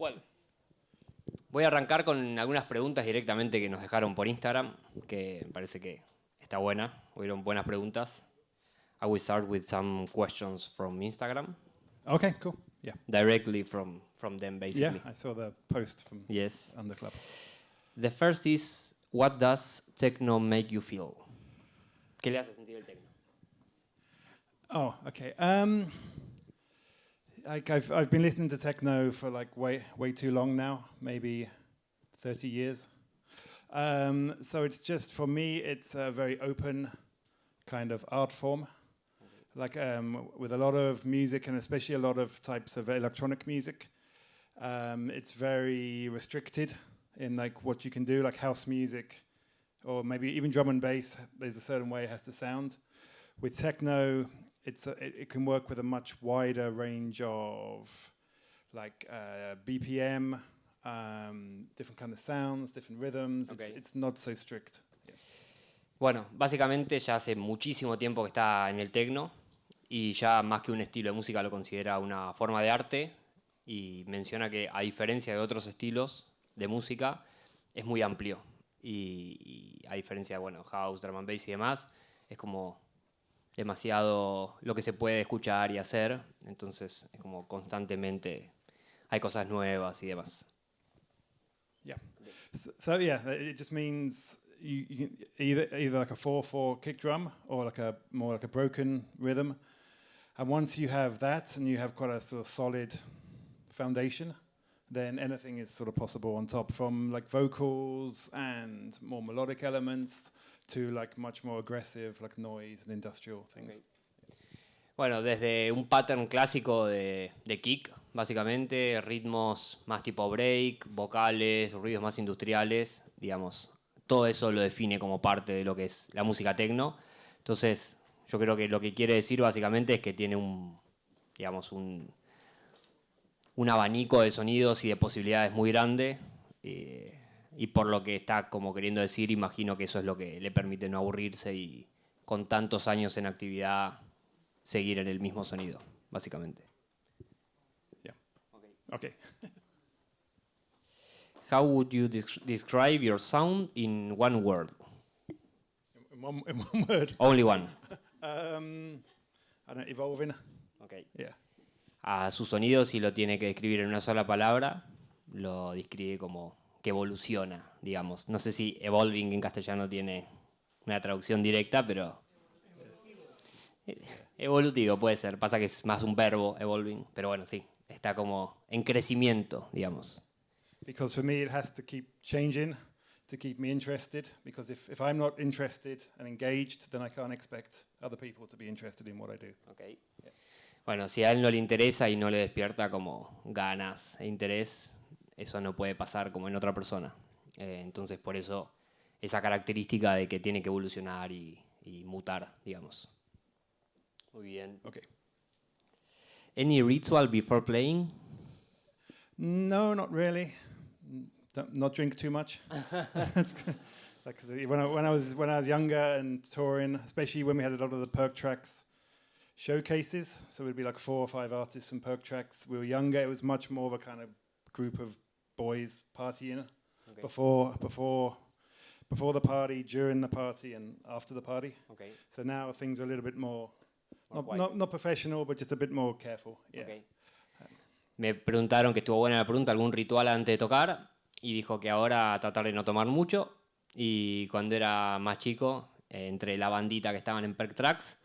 Bueno, voy a arrancar con algunas preguntas directamente que nos dejaron por Instagram, que me parece que está buena. Hubieron buenas preguntas. I will start with some questions from Instagram. Okay, cool. Yeah. Directly from them, basically. Yeah, I saw the post from Yes. Underclub. The first is, what does techno make you feel? ¿Qué le hace sentir el techno? Oh, okay. I've been listening to techno for like way too long now, maybe 30 years. So it's just, for me, it's a very open kind of art form. Like with a lot of music, and especially a lot of types of electronic music, it's very restricted in like what you can do, like house music, or maybe even drum and bass. There's a certain way it has to sound. With techno, it can work with a much wider range of like BPM, different kind of sounds, different rhythms. Okay. It's not so strict. Yeah. Bueno, básicamente ya hace muchísimo tiempo que está en el techno y ya más que un estilo de música lo considera una forma de arte y menciona que a diferencia de otros estilos de música es muy amplio y a diferencia de bueno, house, drum and bass y demás, es como demasiado lo que se puede escuchar y hacer, entonces es como constantemente hay cosas nuevas y demás. Yeah. So yeah, it just means you can either like a 4/4 kick drum or like a more like a broken rhythm. And once you have that and you have quite a sort of solid foundation, then anything is sort of possible on top, from like vocals and more melodic elements to like much more aggressive like noise and industrial things. Okay. Bueno, desde un pattern clásico de kick, básicamente, ritmos más tipo break, vocales, ruidos más industriales, digamos, todo eso lo define como parte de lo que es la música techno. Entonces, yo creo que lo que quiere decir básicamente es que tiene un abanico de sonidos y de posibilidades muy grande y por lo que está como queriendo decir, imagino que eso es lo que le permite no aburrirse y con tantos años en actividad seguir en el mismo sonido, básicamente. Yeah. Okay. How would you describe your sound in one word? In one word. Only one. I don't know, evolving. Okay. Yeah. A su sonido, si lo tiene que describir en una sola palabra, lo describe como que evoluciona, digamos. No sé si evolving en castellano tiene una traducción directa, pero evolutivo puede ser. Pasa que es más un verbo, evolving, pero bueno, sí, está como en crecimiento, digamos. Because for me it has to keep changing to keep me interested, because if I'm not interested and engaged, then I can't expect other people to be interested in what I do. Okay. Yeah. Bueno, si a él no le interesa y no le despierta como ganas e interés, eso no puede pasar como en otra persona. Entonces, por eso, esa característica de que tiene que evolucionar y mutar, digamos. Muy bien. Okay. Any ritual before playing? No, not really. Not drink too much. Like, when I was younger and touring, especially when we had a lot of the Perk Tracks showcases, so it would be like 4 or 5 artists and Perk Tracks. We were younger. It was much more of a kind of group of boys partying. Okay. Before the party, during the party, and after the party. Okay. So now things are a little bit more not professional, but just a bit more careful. Yeah. Okay. Me preguntaron, que estuvo buena la pregunta, algún ritual antes de tocar, y dijo que ahora tratar de no tomar mucho, y cuando era más chico, entre la bandita que estaban en Perk Tracks,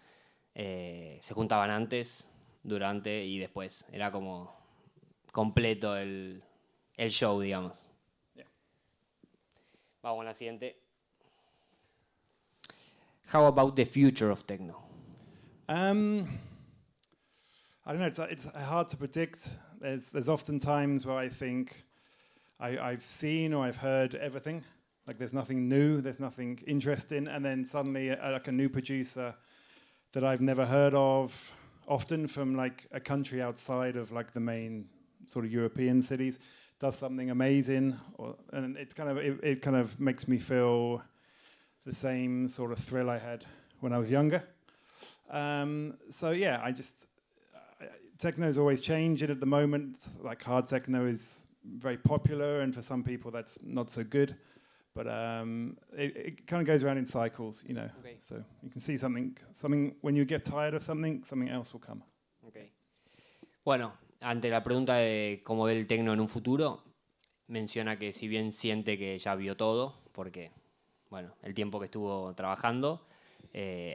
se juntaban antes, durante y después. Era como completo el show, digamos. Yeah. Vamos a la siguiente. How about the future of techno? I don't know. It's hard to predict. There's often times where I think I've seen or I've heard everything. Like there's nothing new, there's nothing interesting, and then suddenly like a new producer that I've never heard of, often from like a country outside of like the main sort of European cities, does something amazing, and it kind of makes me feel the same sort of thrill I had when I was younger. So yeah, techno's always changing at the moment. Like hard techno is very popular, and for some people that's not so good. But it kind of goes around in cycles, you know. Okay. So you can see something when you get tired of something else will come. Okay. Bueno, ante la pregunta de cómo ve el tecno en un futuro, menciona que si bien siente que ya vio todo, porque, bueno, el tiempo que estuvo trabajando,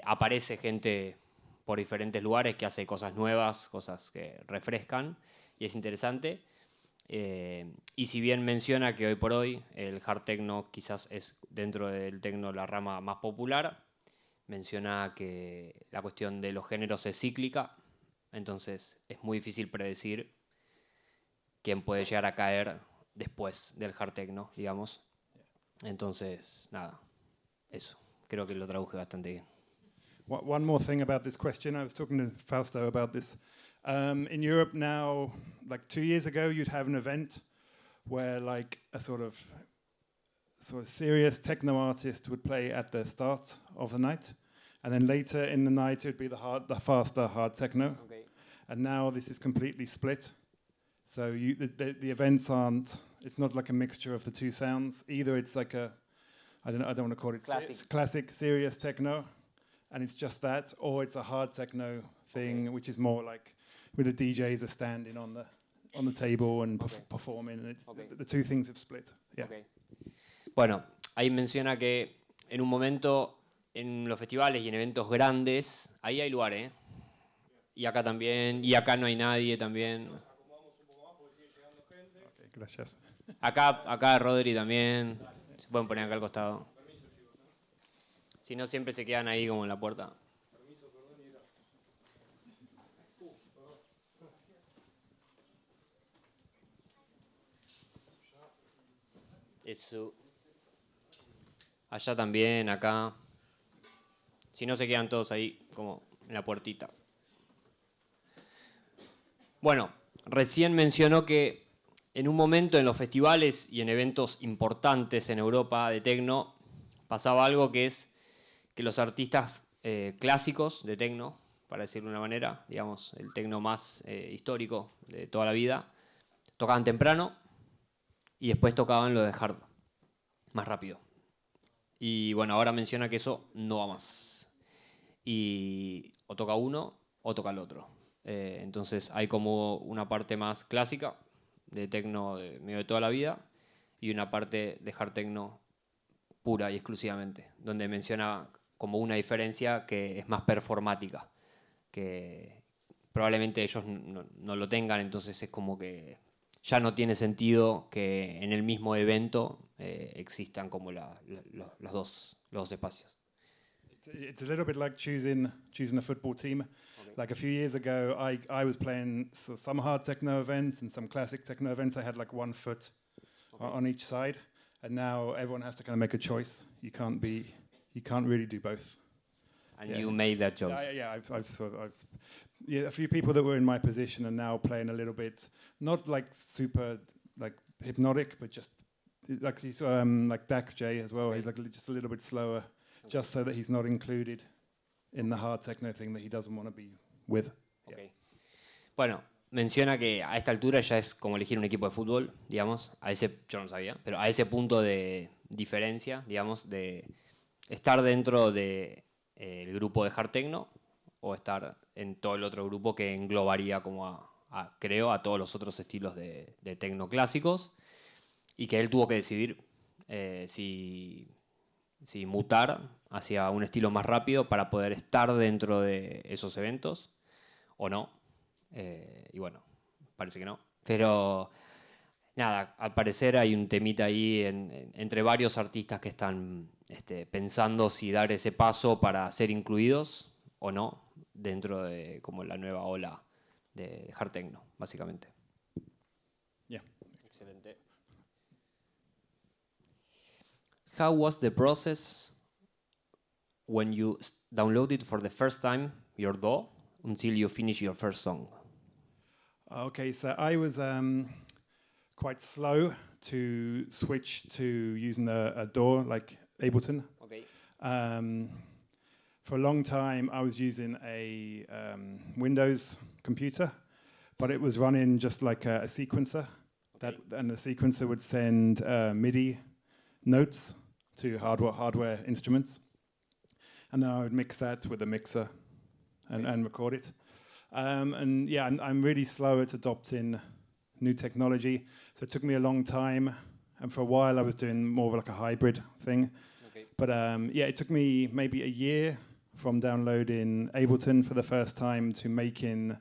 aparece gente por diferentes lugares que hace cosas nuevas, cosas que refrescan, y es interesante. Y si bien menciona que hoy por hoy el hard techno quizás es dentro del techno la rama más popular, menciona que la cuestión de los géneros es cíclica, entonces es muy difícil predecir quién puede llegar a caer después del hard techno, digamos. Entonces, nada, eso. Creo que lo traduje bastante bien. One more thing about this question. I was talking to Fausto about this. In Europe now, like 2 years ago, you'd have an event where like a sort of serious techno artist would play at the start of the night, and then later in the night it would be the faster hard techno. Okay. And now this is completely split. So the events aren't. It's not like a mixture of the two sounds. Either it's like I don't want to call it classic serious techno, and it's just that, or it's a hard techno thing, which is more like with the DJs are standing on the table and performing, and the two things have split. Yeah. Okay. Bueno, ahí menciona que en un momento en los festivales y en eventos grandes, ahí hay lugar, ¿eh? Y acá también, y acá no hay nadie también. Okay, gracias. Acá Rodri también. Se pueden poner acá al costado. Si no, siempre se quedan ahí como en la puerta. Eso. Allá también, acá. Si no, se quedan todos ahí como en la puertita. Bueno, recién mencionó que en un momento en los festivales y en eventos importantes en Europa de techno pasaba algo que es que los artistas clásicos de techno, para decirlo de una manera, digamos, el techno más histórico de toda la vida, tocaban temprano y después tocaban lo de hard, más rápido. Y bueno, ahora menciona que eso no va más. Y o toca uno o toca el otro. Entonces hay como una parte más clásica de techno de medio de toda la vida y una parte de hard techno pura y exclusivamente, donde menciona como una diferencia que es más performática, que probablemente ellos no lo tengan, entonces es como que ya no tiene sentido que en el mismo evento existan como los dos espacios. It's a little bit like choosing a football team. Okay. Like a few years ago, I was playing some hard techno events and some classic techno events. I had like 1 foot on each side, and now everyone has to kind of make a choice. You can't really do both. And you made that choice. A few people that were in my position are now playing a little bit, not like super like hypnotic, but just like you saw like Dax J as well. Okay. He's like just a little bit slower. Okay. Just so that he's not included in the hard techno thing that he doesn't want to be with. Okay. Yeah. Bueno, menciona que a esta altura ya es como elegir un equipo de fútbol, digamos, yo no sabía, pero a ese punto de diferencia, digamos, de estar dentro de el grupo de hard techno o estar en todo el otro grupo que englobaría como creo, a todos los otros estilos de techno clásicos, y que él tuvo que decidir si mutar hacia un estilo más rápido para poder estar dentro de esos eventos o no. Y bueno, parece que no. Pero nada, al parecer hay un temita ahí entre varios artistas que están pensando si dar ese paso para ser incluidos o no dentro de como la nueva ola de hard techno, básicamente. Yeah. Excelente. How was the process when you downloaded for the first time your DAW until you finish your first song? Okay, so I was quite slow to switch to using a DAW like Ableton. Okay. For a long time, I was using a Windows computer, but it was running just like a sequencer. That, and the sequencer would send MIDI notes to hardware instruments. And then I would mix that with a mixer and record it. And yeah, I'm really slow at adopting new technology. So it took me a long time. And for a while, I was doing more of like a hybrid thing. Okay. But yeah, it took me maybe a year from downloading Ableton for the first time to making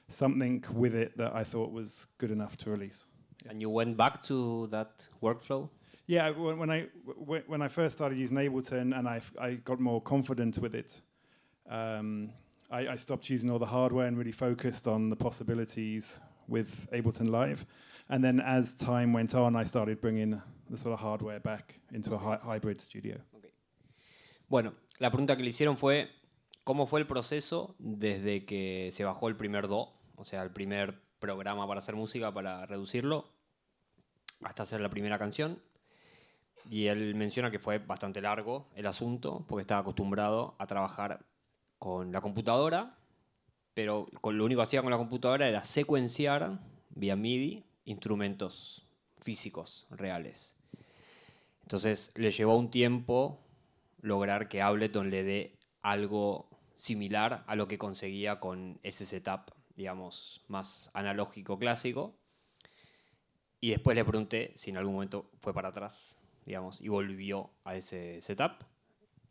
something with it that I thought was good enough to release. Yeah. And you went back to that workflow? Yeah, when I first started using Ableton and I got more confident with it, I stopped using all the hardware and really focused on the possibilities with Ableton Live. And then as time went on, I started bringing the sort of hardware back into a hybrid studio. Okay. Bueno, la pregunta que le hicieron fue, ¿cómo fue el proceso desde que se bajó el primer DAW, o sea, el primer programa para hacer música, para reducirlo, hasta hacer la primera canción? Y él menciona que fue bastante largo el asunto, porque estaba acostumbrado a trabajar con la computadora, pero lo único que hacía con la computadora era secuenciar vía MIDI instrumentos físicos, reales. Entonces le llevó un tiempo lograr que Ableton le dé algo similar a lo que conseguía con ese setup, digamos, más analógico clásico. Y después le pregunté si en algún momento fue para atrás, digamos, y volvió a ese setup.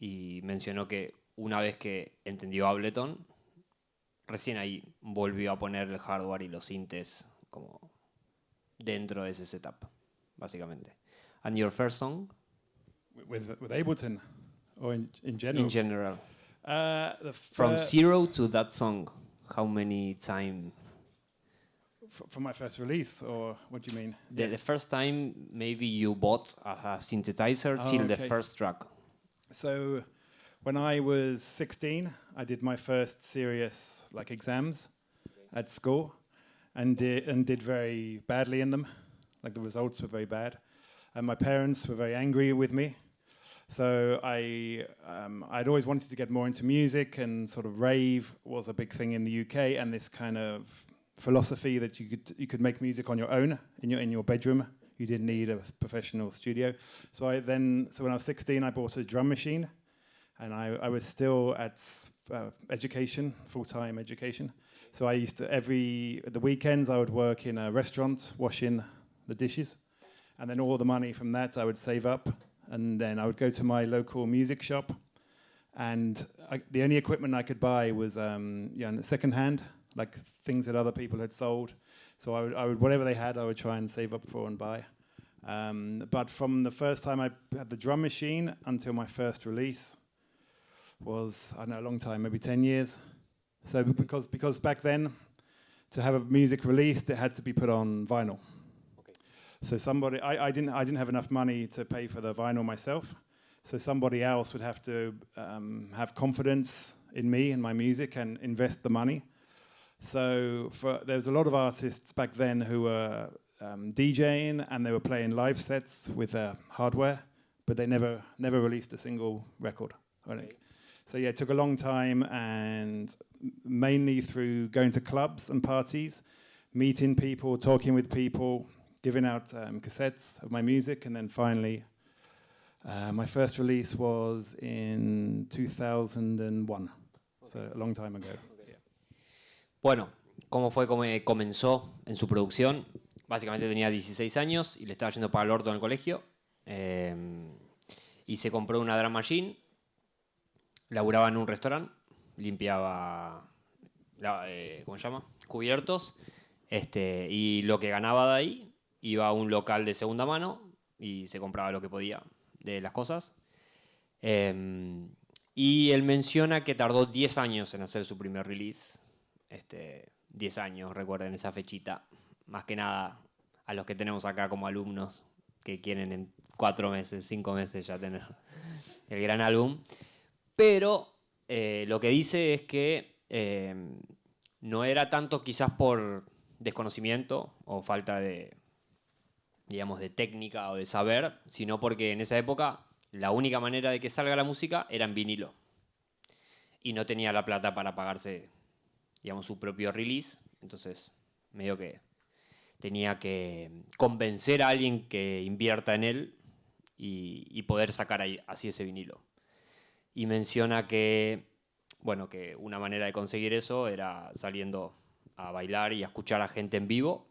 Y mencionó que una vez que entendió Ableton, recién ahí volvió a poner el hardware y los synths como dentro de ese setup, básicamente. And your first song? With Ableton, or in general? In general. From zero to that song, how many time? From my first release, or what do you mean? The first time maybe you bought a synthesizer till the first track. So when I was 16, I did my first serious exams at school and did very badly in them. Like the results were very bad. And my parents were very angry with me. So I'd always wanted to get more into music, and sort of rave was a big thing in the UK, and this kind of philosophy that you could make music on your own in your bedroom. You didn't need a professional studio. So when I was 16, I bought a drum machine, and I was still at education, full-time education. So I used to the weekends I would work in a restaurant washing the dishes, and then all the money from that I would save up, and then I would go to my local music shop, and the only equipment I could buy was second-hand, like things that other people had sold. So I would whatever they had, I would try and save up for and buy. But from the first time I had the drum machine until my first release was, I don't know, a long time, maybe 10 years. So because back then, to have a music released, it had to be put on vinyl. Okay. So I didn't have enough money to pay for the vinyl myself. So somebody else would have to have confidence in me and my music and invest the money. So there was a lot of artists back then who were DJing, and they were playing live sets with hardware, but they never released a single record. Okay. So yeah, it took a long time, and mainly through going to clubs and parties, meeting people, talking with people, giving out cassettes of my music, and then finally, my first release was in 2001, okay. So a long time ago. Okay. Yeah. Bueno, ¿cómo fue como comenzó en su producción? Básicamente tenía 16 años y le estaba yendo para el orto en el colegio, y se compró una drum machine. Laburaba en un restaurante, limpiaba, ¿cómo se llama? Cubiertos, y lo que ganaba de ahí iba a un local de segunda mano y se compraba lo que podía de las cosas. Y él menciona que tardó 10 años en hacer su primer release. 10 años, recuerden esa fechita. Más que nada a los que tenemos acá como alumnos que quieren en 4 meses, 5 meses ya tener el gran álbum. Pero lo que dice es que no era tanto quizás por desconocimiento o falta de, digamos, de técnica o de saber, sino porque en esa época la única manera de que salga la música era en vinilo. Y no tenía la plata para pagarse, digamos, su propio release. Entonces, medio que tenía que convencer a alguien que invierta en él y poder sacar ahí, así ese vinilo. Y menciona que, bueno, que una manera de conseguir eso era saliendo a bailar y a escuchar a gente en vivo.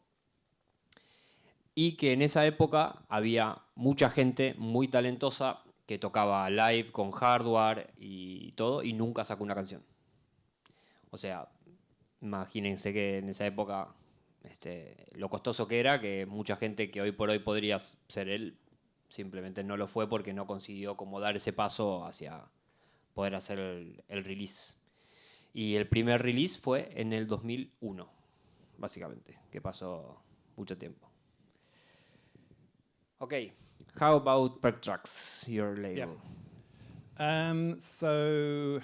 Y que en esa época había mucha gente muy talentosa que tocaba live con hardware y todo y nunca sacó una canción. O sea, imagínense que en esa época lo costoso que era, que mucha gente que hoy por hoy podría ser él, simplemente no lo fue porque no consiguió como dar ese paso hacia poder hacer el release. Y el primer release fue en el 2001, básicamente, que pasó mucho tiempo. Okay, how about Perk Trucks, your label? Yeah. So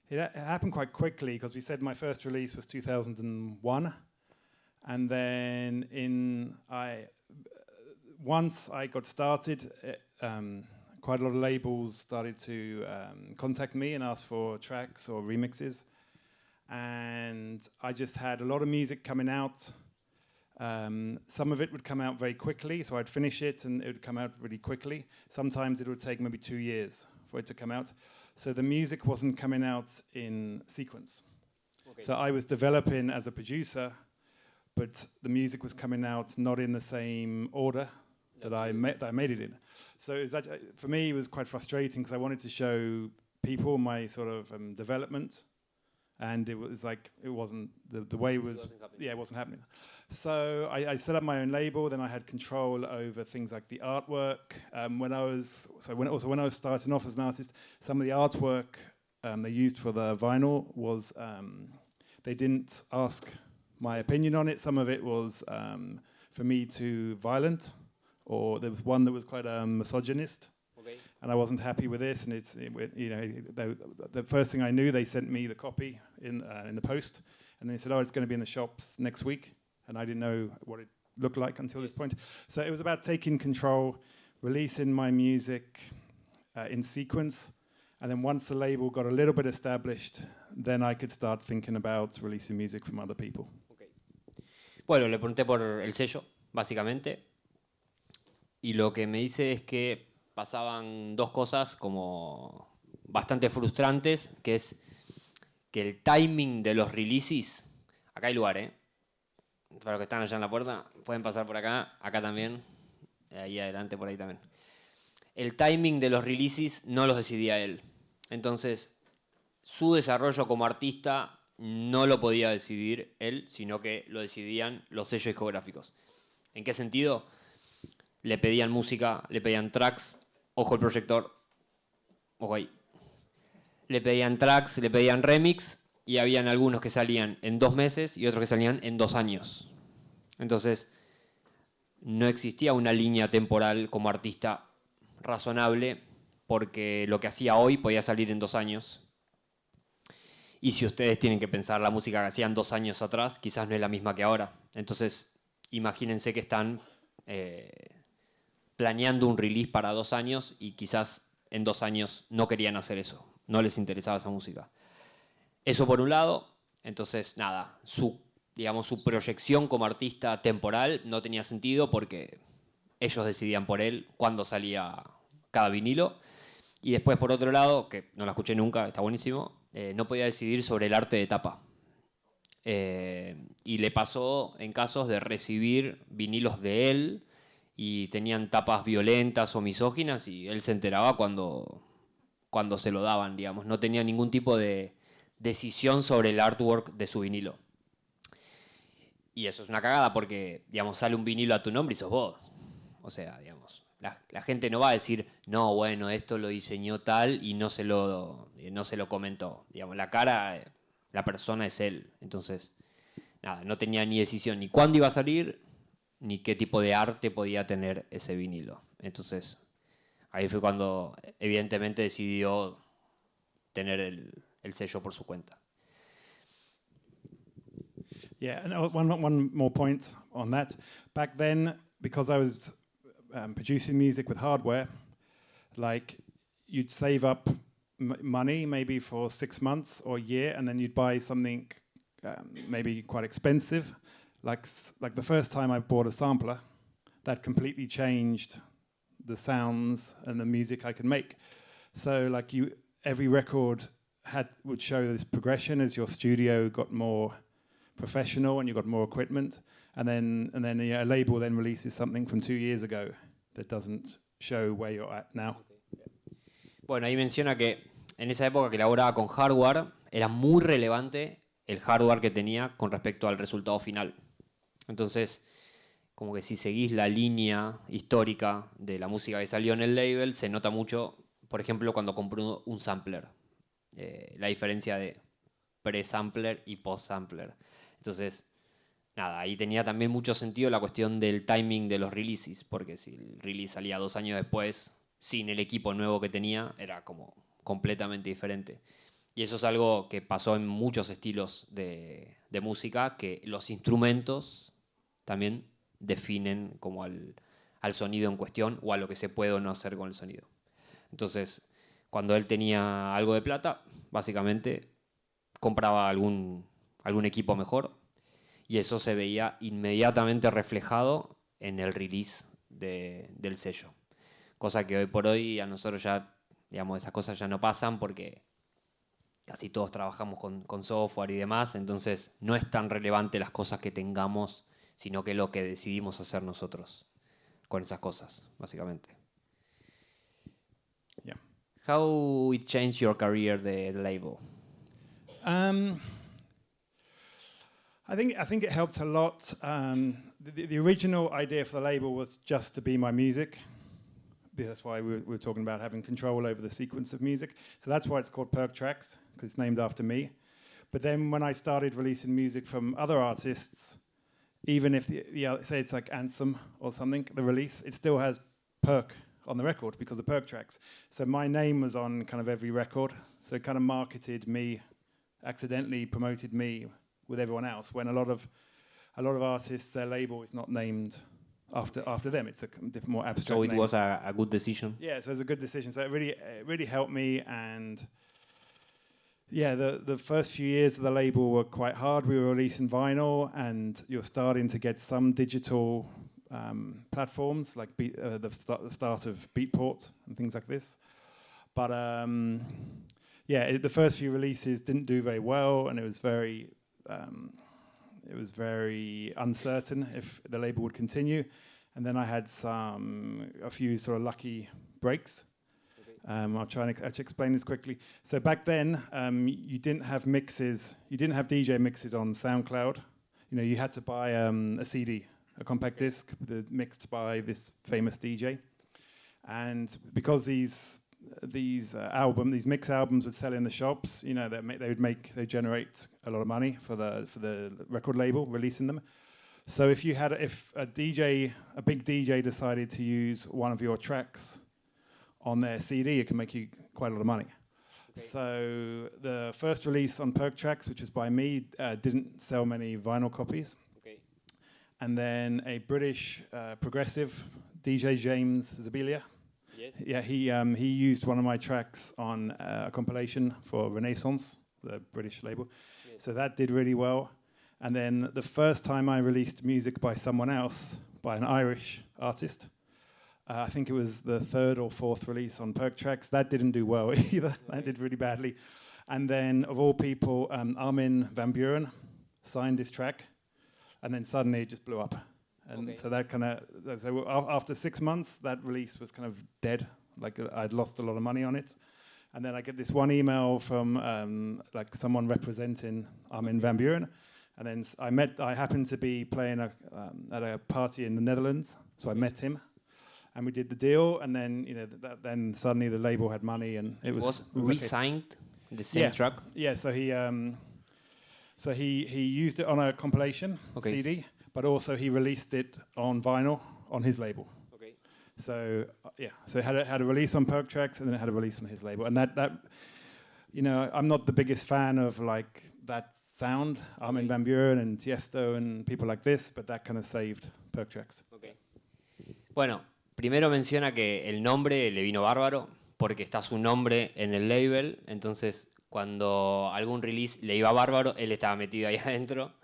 it happened quite quickly because we said my first release was 2001, and then once I got started, quite a lot of labels started to contact me and ask for tracks or remixes, and I just had a lot of music coming out. Some of it would come out very quickly, so I'd finish it and it would come out really quickly. Sometimes it would take maybe 2 years for it to come out. So the music wasn't coming out in sequence. Okay. So I was developing as a producer, but the music was coming out not in the same order that I made it in. So for me, it was quite frustrating because I wanted to show people my sort of development, and it was like it wasn't the way it was. It wasn't happening. So I set up my own label. Then I had control over things like the artwork. When I was starting off as an artist, some of the artwork they used for the vinyl was they didn't ask my opinion on it. Some of it was for me too violent, or there was one that was quite misogynist. Okay. And I wasn't happy with this, and the first thing I knew, they sent me the copy in the post, and they said, "Oh, it's going to be in the shops next week," and I didn't know what it looked like until this point. So it was about taking control, releasing my music in sequence, and then once the label got a little bit established, then I could start thinking about releasing music from other people. Okay. Bueno, le pregunté por el sello, básicamente, y lo que me dice es que pasaban dos cosas como bastante frustrantes, que es que el timing de los releases, acá hay lugar, para los que están allá en la puerta, pueden pasar por acá, acá también, ahí adelante, por ahí también. El timing de los releases no los decidía él. Entonces, su desarrollo como artista no lo podía decidir él, sino que lo decidían los sellos discográficos. ¿En qué sentido? Le pedían música, le pedían tracks, ojo el proyector, ojo ahí. Le pedían tracks, le pedían remix, y habían algunos que salían en 2 meses y otros que salían en 2 años. Entonces, no existía una línea temporal como artista razonable, porque lo que hacía hoy podía salir en 2 años. Y si ustedes tienen que pensar la música que hacían 2 años atrás, quizás no es la misma que ahora. Entonces, imagínense que están planeando un release para 2 años y quizás en 2 años no querían hacer eso, no les interesaba esa música. Eso por un lado. Entonces, nada, su proyección como artista temporal no tenía sentido porque ellos decidían por él cuándo salía cada vinilo. Y después, por otro lado, que no la escuché nunca, está buenísimo, no podía decidir sobre el arte de tapa. Y le pasó en casos de recibir vinilos de él y tenían tapas violentas o misóginas y él se enteraba cuando se lo daban, digamos. No tenía ningún tipo de decisión sobre el artwork de su vinilo. Y eso es una cagada porque, digamos, sale un vinilo a tu nombre y sos vos. O sea, digamos, la gente no va a decir, no, bueno, esto lo diseñó tal y no se lo comentó. Digamos, la persona es él. Entonces, nada, no tenía ni decisión ni cuándo iba a salir, ni qué tipo de arte podía tener ese vinilo. Entonces, ahí fue cuando evidentemente decidió tener el sello por su cuenta. Yeah, and one more point on that. Back then, because I was producing music with hardware, like you'd save up money maybe for 6 months or a year, and then you'd buy something maybe quite expensive, like the first time I bought a sampler, that completely changed the sounds and the music I could make. So like every record would show this progression as your studio got more professional and you got more equipment, and then a label then releases something from 2 years ago that doesn't show where you're at now. Bueno, ahí menciona que en esa época que elaboraba con hardware, era muy relevante el hardware que tenía con respecto al resultado final. Entonces, como que si seguís la línea histórica de la música que salió en el label, se nota mucho, por ejemplo, cuando compró un sampler. La diferencia de pre-sampler y post-sampler. Entonces, nada, ahí tenía también mucho sentido la cuestión del timing de los releases, porque si el release salía 2 años después, sin el equipo nuevo que tenía, era como completamente diferente. Y eso es algo que pasó en muchos estilos de música, que los instrumentos también definen como al sonido en cuestión o a lo que se puede o no hacer con el sonido. Entonces, cuando él tenía algo de plata, básicamente compraba algún equipo mejor y eso se veía inmediatamente reflejado en el release del sello. Cosa que hoy por hoy a nosotros ya, digamos, esas cosas ya no pasan porque casi todos trabajamos con software y demás, entonces no es tan relevante las cosas que tengamos, sino que lo que decidimos hacer nosotros con esas cosas, básicamente. Yeah. How it changed your career, the label? I think it helped a lot. The original idea for the label was just to be my music. That's why we were talking about having control over the sequence of music. So that's why it's called Perk Tracks, because it's named after me. But then when I started releasing music from other artists, even if say it's like Ansem or something, the release, it still has Perk on the record because of Perk Tracks. So my name was on kind of every record. So it kind of marketed me, accidentally promoted me with everyone else. When a lot of artists, their label is not named after them. It's a different, more abstract So it name. was a good decision? Yeah, so it was a good decision. So it really helped me. And yeah, the first few years of the label were quite hard. We were releasing vinyl, and you're starting to get some digital platforms like the start of Beatport and things like this. But the first few releases didn't do very well, and it was very uncertain if the label would continue. And then I had a few sort of lucky breaks. I'll try and actually explain this quickly. So back then, you didn't have mixes. You didn't have DJ mixes on SoundCloud. You know, you had to buy a CD, a compact disc mixed by this famous DJ. And because these mix albums would sell in the shops, you know, they generate a lot of money for the record label releasing them. So if a big DJ decided to use one of your tracks on their CD, it can make you quite a lot of money. Okay. So the first release on Perk Tracks, which was by me, didn't sell many vinyl copies. Okay. And then a British progressive DJ, James Zabiela. Yes. Yeah, he used one of my tracks on a compilation for Renaissance, the British label. Yes. So that did really well. And then the first time I released music by someone else, by an Irish artist, I think it was the 3rd or 4th release on Perk Tracks, that didn't do well either. Okay. That did really badly. And then, of all people, Armin van Buuren signed this track, and then suddenly it just blew up. And okay. So that kind of, so after 6 months, that release was kind of dead. Like I'd lost a lot of money on it. And then I get this one email from like someone representing Armin van Buuren. And then I happened to be playing at a party in the Netherlands, so I met him, and we did the deal. And then then suddenly the label had money, and it was re-signed the same track. Yeah, so he used it on a compilation CD. But also he released it on vinyl on his label. Okay. So so it had a release on Perk Tracks, and then it had a release on his label. And that I'm not the biggest fan of like that sound, Armin van Buuren and Tiesto and people like this, but that kind of saved Perk Tracks. Okay. Bueno, primero menciona que el nombre le vino bárbaro porque está su nombre en el label, entonces cuando algún release le iba bárbaro, él estaba metido ahí adentro.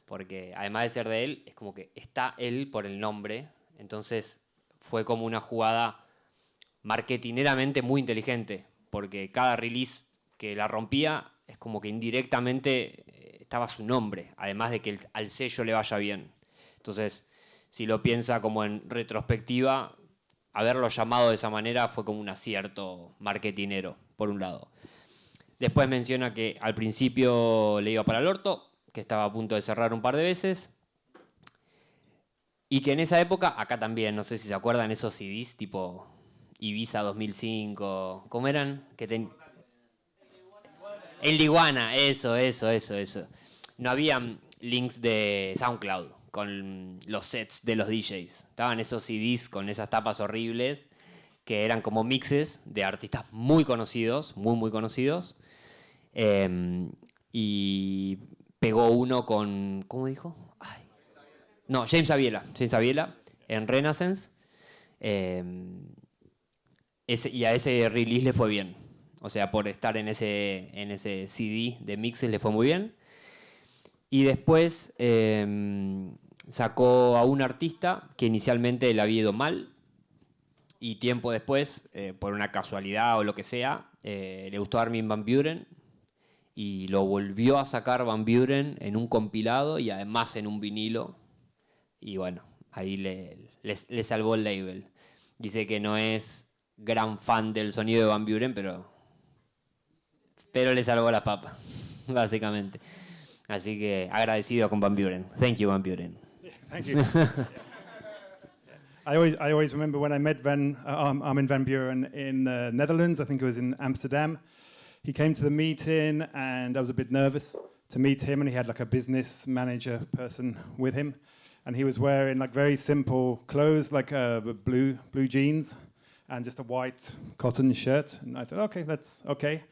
porque además de ser de él, es como que está él por el nombre, entonces fue como una jugada marketineramente muy inteligente, porque cada release que la rompía es como que indirectamente estaba su nombre, además de que al sello le vaya bien. Entonces, si lo piensa como en retrospectiva, haberlo llamado de esa manera fue como un acierto marketinero, por un lado. Después menciona que al principio le iba para el orto, que estaba a punto de cerrar un par de veces, y que en esa época, acá también, no sé si se acuerdan esos CDs tipo Ibiza 2005, ¿cómo eran? El Liguana, eso. No había links de SoundCloud con los sets de los DJs. Estaban esos CDs con esas tapas horribles que eran como mixes de artistas muy conocidos, muy conocidos. Y pegó uno con, ¿cómo dijo? Ay. No, James Aviela en Renaissance. Y a ese release le fue bien. O sea, por estar en ese CD de mixes le fue muy bien. Y después sacó a un artista que inicialmente le había ido mal. Y tiempo después, por una casualidad o lo que sea, le gustó Armin van Buuren. Y lo volvió a sacar Van Buuren en un compilado y además en un vinilo. Y bueno, ahí le salvó el label. Dice que no es gran fan del sonido de Van Buuren, pero le salvó la papa, básicamente. Así que agradecido con Van Buuren. Thank you, Van Buuren. Yeah, thank you. I always remember when I met Armin van Buuren in the Netherlands. I think it was in Amsterdam. He came to the meeting, and I was a bit nervous to meet him. And he had like a business manager person with him, and he was wearing like very simple clothes, like blue jeans, and just a white cotton shirt. And I thought, okay, that's okay.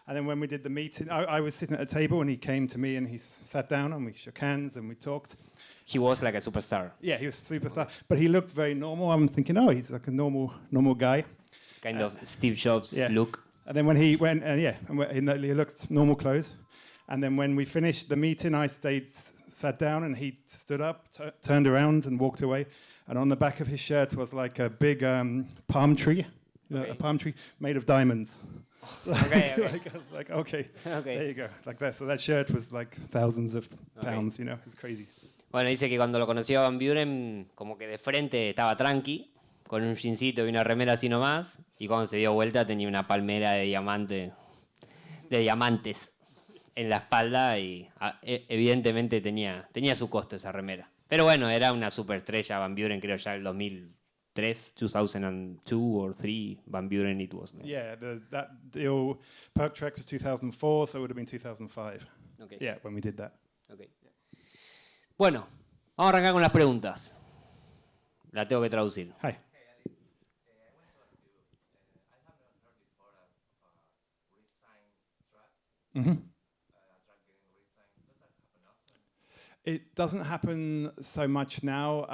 And then when we did the meeting, I was sitting at a table, and he came to me, and he sat down, and we shook hands, and we talked. He was like a superstar. Yeah, he was a superstar, but he looked very normal. I'm thinking, oh, he's like a normal guy. Kind of Steve Jobs look. And then when he went, he looked normal clothes. And then when we finished the meeting, I sat down, and he stood up, turned around, and walked away. And on the back of his shirt was like a big palm tree, a palm tree made of diamonds. Okay. I was like, okay, there you go, like that. So that shirt was like thousands of pounds, you know, it's crazy. Bueno, dice que cuando lo conoció a Van Buuren, como que de frente estaba tranqui, con un jeansito y una remera así nomás, y cuando se dio vuelta tenía una palmera de diamantes en la espalda y evidentemente tenía su costo esa remera. Pero bueno, era una superestrella Van Buuren, creo ya el 2003, 2002 or 3, Van Buuren it was. Yeah, that deal, Perk Tracks was 2004, so it would have been 2005. Okay. Yeah, when we did that. Okay. Bueno, vamos a arrancar con las preguntas. La tengo que traducir. Hi. Mm-hmm. It doesn't happen so much now.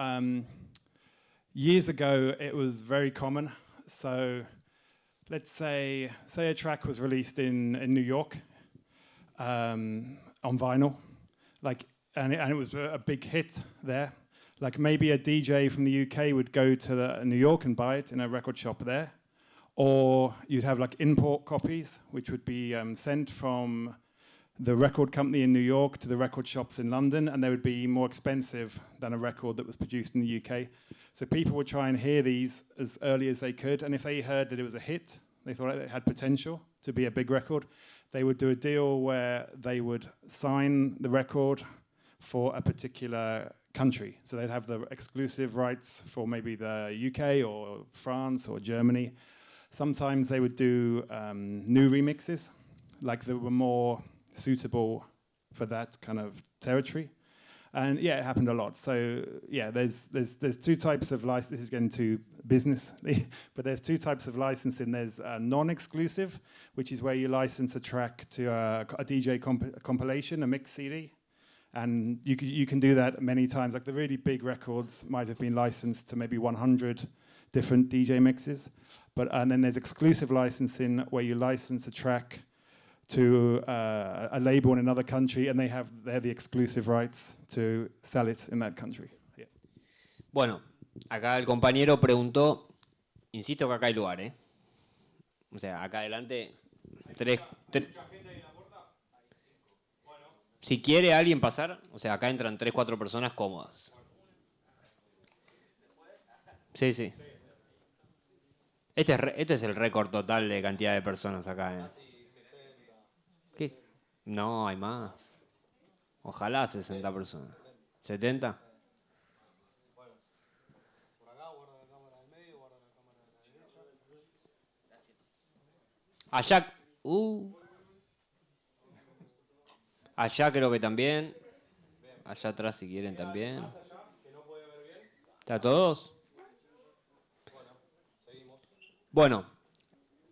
Years ago, it was very common. So let's say a track was released in New York on vinyl, and it was a big hit there. Like maybe a DJ from the UK would go to New York and buy it in a record shop there. Or you'd have like import copies, which would be sent from the record company in New York to the record shops in London, and they would be more expensive than a record that was produced in the UK. So people would try and hear these as early as they could, and if they heard that it was a hit, they thought it had potential to be a big record, they would do a deal where they would sign the record for a particular country. So they'd have the exclusive rights for maybe the UK or France or Germany. Sometimes they would do new remixes, like they were more suitable for that kind of territory. And yeah, it happened a lot. So yeah, there's two types of license. This is getting too business, but there's two types of licensing. There's non-exclusive, which is where you license a track to a DJ compilation, a mix CD. And you can do that many times. Like the really big records might have been licensed to maybe 100 different DJ mixes. And then there's exclusive licensing where you license a track to a label in another country, and they're the exclusive rights to sell it in that country. Yeah. Bueno, acá el compañero preguntó, insisto que acá hay lugar, ¿eh? O sea, acá adelante, tres. Si quiere alguien pasar, o sea, acá entran 3, 4 personas cómodas. Sí, sí. Este es el récord total de cantidad de personas acá, ¿eh? ¿Qué? No, hay más. Ojalá 60 personas. ¿70? Allá. Allá creo que también. Allá atrás si quieren también. ¿Está todos? Bueno,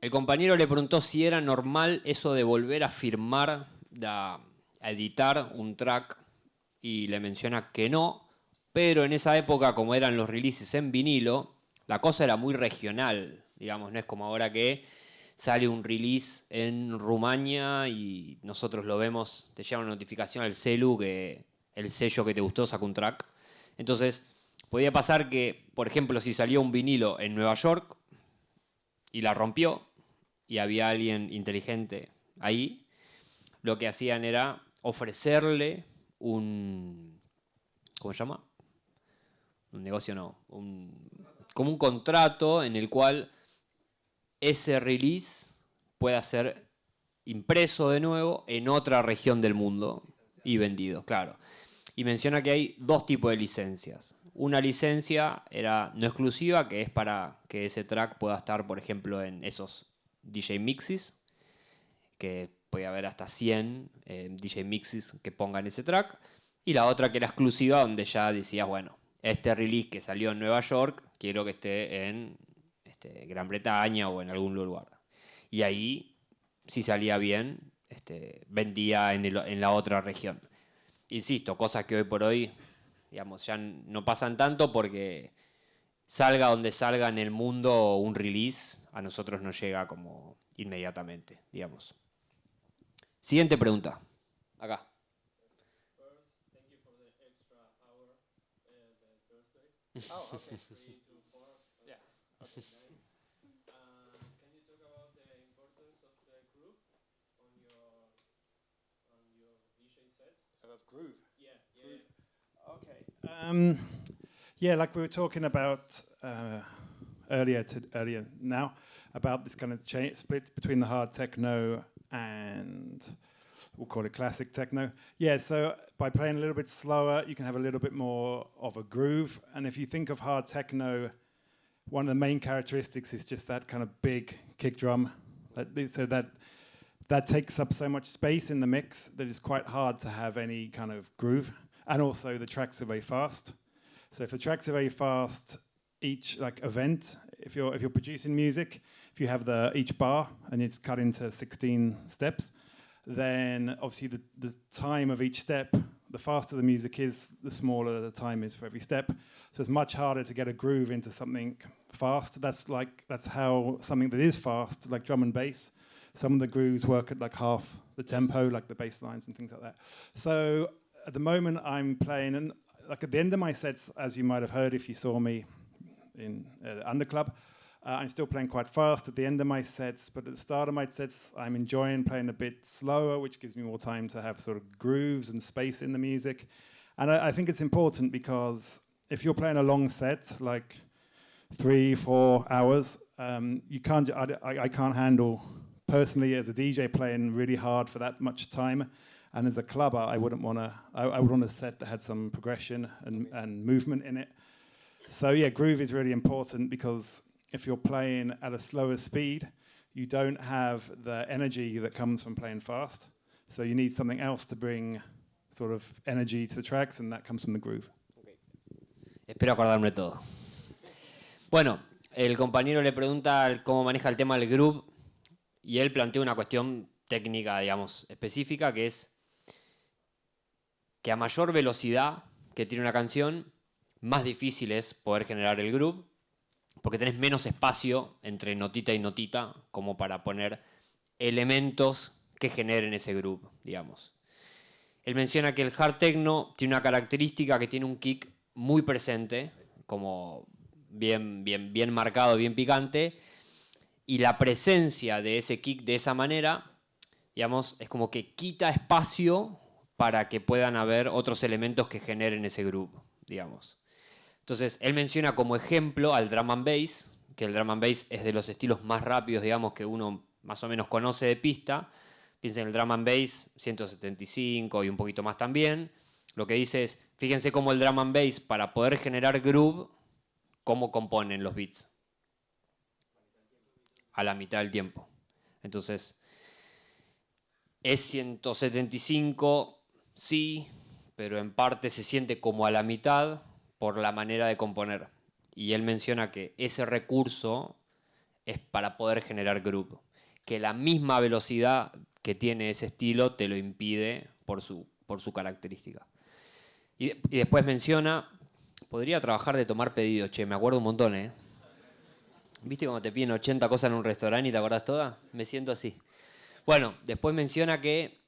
el compañero le preguntó si era normal eso de volver a firmar, a editar un track, y le menciona que no, pero en esa época, como eran los releases en vinilo, la cosa era muy regional, digamos, no es como ahora que sale un release en Rumania y nosotros lo vemos, te llega una notificación al celu que el sello que te gustó sacó un track. Entonces, podía pasar que, por ejemplo, si salía un vinilo en Nueva York y la rompió, y había alguien inteligente ahí, lo que hacían era ofrecerle un... ¿Cómo se llama? Un negocio no. Como un contrato en el cual ese release pueda ser impreso de nuevo en otra región del mundo y vendido, claro. Y menciona que hay 2 tipos de licencias. Una licencia era no exclusiva, que es para que ese track pueda estar, por ejemplo, en esos DJ mixes, que puede haber hasta 100 DJ mixes que pongan ese track. Y la otra que era exclusiva, donde ya decías, bueno, este release que salió en Nueva York, quiero que esté en Gran Bretaña o en algún lugar. Y ahí, si salía bien, vendía en la otra región. Insisto, cosas que hoy por hoy, digamos, ya no pasan tanto porque salga donde salga en el mundo un release, a nosotros nos llega como inmediatamente, digamos. Siguiente pregunta. Acá. Oh, okay. Groove. Okay. Yeah, like we were talking about earlier now, about this kind of split between the hard techno and we'll call it classic techno. Yeah, so by playing a little bit slower, you can have a little bit more of a groove. And if you think of hard techno, one of the main characteristics is just that kind of big kick drum. So that takes up so much space in the mix that it's quite hard to have any kind of groove. And also the tracks are very fast. So if the tracks are very fast, each like event, if you're producing music, if you have each bar and it's cut into 16 steps, then obviously the time of each step, the faster the music is, the smaller the time is for every step. So it's much harder to get a groove into something fast. That's how something that is fast, like drum and bass, some of the grooves work at like half the tempo, like the bass lines and things like that. So at the moment I'm playing, and like at the end of my sets, as you might have heard if you saw me in Underclub, I'm still playing quite fast at the end of my sets, but at the start of my sets I'm enjoying playing a bit slower, which gives me more time to have sort of grooves and space in the music. And I think it's important because if you're playing a long set, like 3-4 hours, I can't handle, personally as a DJ, playing really hard for that much time. And as a clubber, I would want a set that had some progression and movement in it. So yeah, groove is really important because if you're playing at a slower speed, you don't have the energy that comes from playing fast. So you need something else to bring sort of energy to the tracks, and that comes from the groove. Okay. Espero acordarme de todo. Bueno, el compañero le pregunta cómo maneja el tema del groove y él plantea una cuestión técnica, digamos, específica, que es que a mayor velocidad que tiene una canción, más difícil es poder generar el groove, porque tenés menos espacio entre notita y notita como para poner elementos que generen ese groove, digamos. Él menciona que el hard techno tiene una característica que tiene un kick muy presente, como bien marcado, bien picante, y la presencia de ese kick de esa manera, digamos, es como que quita espacio para que puedan haber otros elementos que generen ese groove, digamos. Entonces, él menciona como ejemplo al drum and bass, que el drum and bass es de los estilos más rápidos, digamos, que uno más o menos conoce de pista. Piensen en el drum and bass, 175 y un poquito más también. Lo que dice es, fíjense cómo el drum and bass, para poder generar groove, cómo componen los beats. A la mitad del tiempo. Entonces, es 175, sí, pero en parte se siente como a la mitad por la manera de componer. Y él menciona que ese recurso es para poder generar groove. Que la misma velocidad que tiene ese estilo te lo impide por su característica. Y después menciona, podría trabajar de tomar pedidos, che, me acuerdo un montón, ¿eh? ¿Viste cuando te piden 80 cosas en un restaurante y te acordás todas? Me siento así. Bueno, después menciona que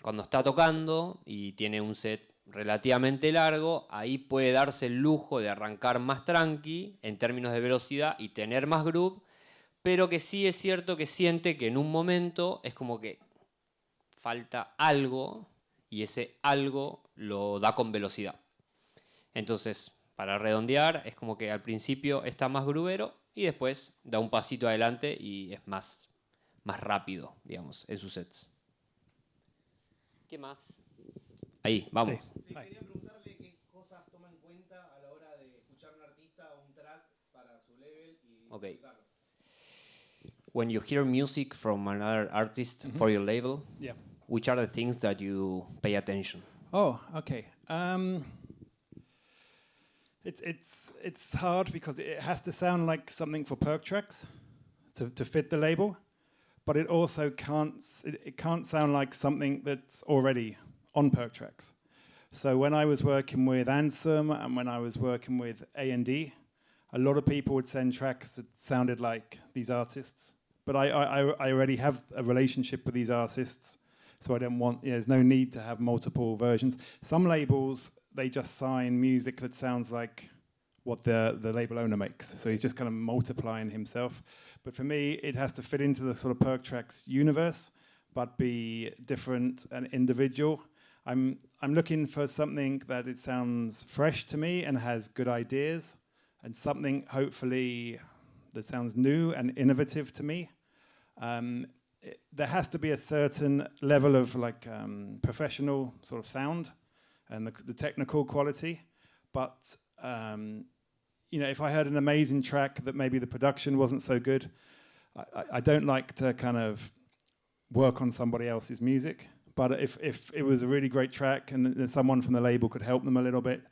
cuando está tocando y tiene un set relativamente largo, ahí puede darse el lujo de arrancar más tranqui en términos de velocidad y tener más groove, pero que sí es cierto que siente que en un momento es como que falta algo y ese algo lo da con velocidad. Entonces, para redondear, es como que al principio está más groovero y después da un pasito adelante y es más rápido, digamos, en sus sets. ¿Qué más? Ahí, vamos. Sí, quería preguntarle qué cosas toma en cuenta a la hora de escuchar a un artista o un track para su level y disfrutarlo. When you hear music from another artist for your label, Yeah. which are the things that you pay attention? Oh, okay. It's hard because it has to sound like something for Perk Tracks to fit the label, but it also can't sound like something that's already on Perk Tracks. So when I was working with Ansem and when I was working with A&D, a lot of people would send tracks that sounded like these artists, but I already have a relationship with these artists, so I don't want, there's no need to have multiple versions. Some labels, they just sign music that sounds like what the label owner makes. So he's just kind of multiplying himself. But for me, it has to fit into the sort of Perk Tracks universe, but be different and individual. I'm looking for something that it sounds fresh to me and has good ideas, and something hopefully that sounds new and innovative to me. There has to be a certain level of like professional sort of sound and the technical quality, but you know, if I heard an amazing track that maybe the production wasn't so good, I don't like to kind of work on somebody else's music. But if it was a really great track and someone from the label could help them a little bit,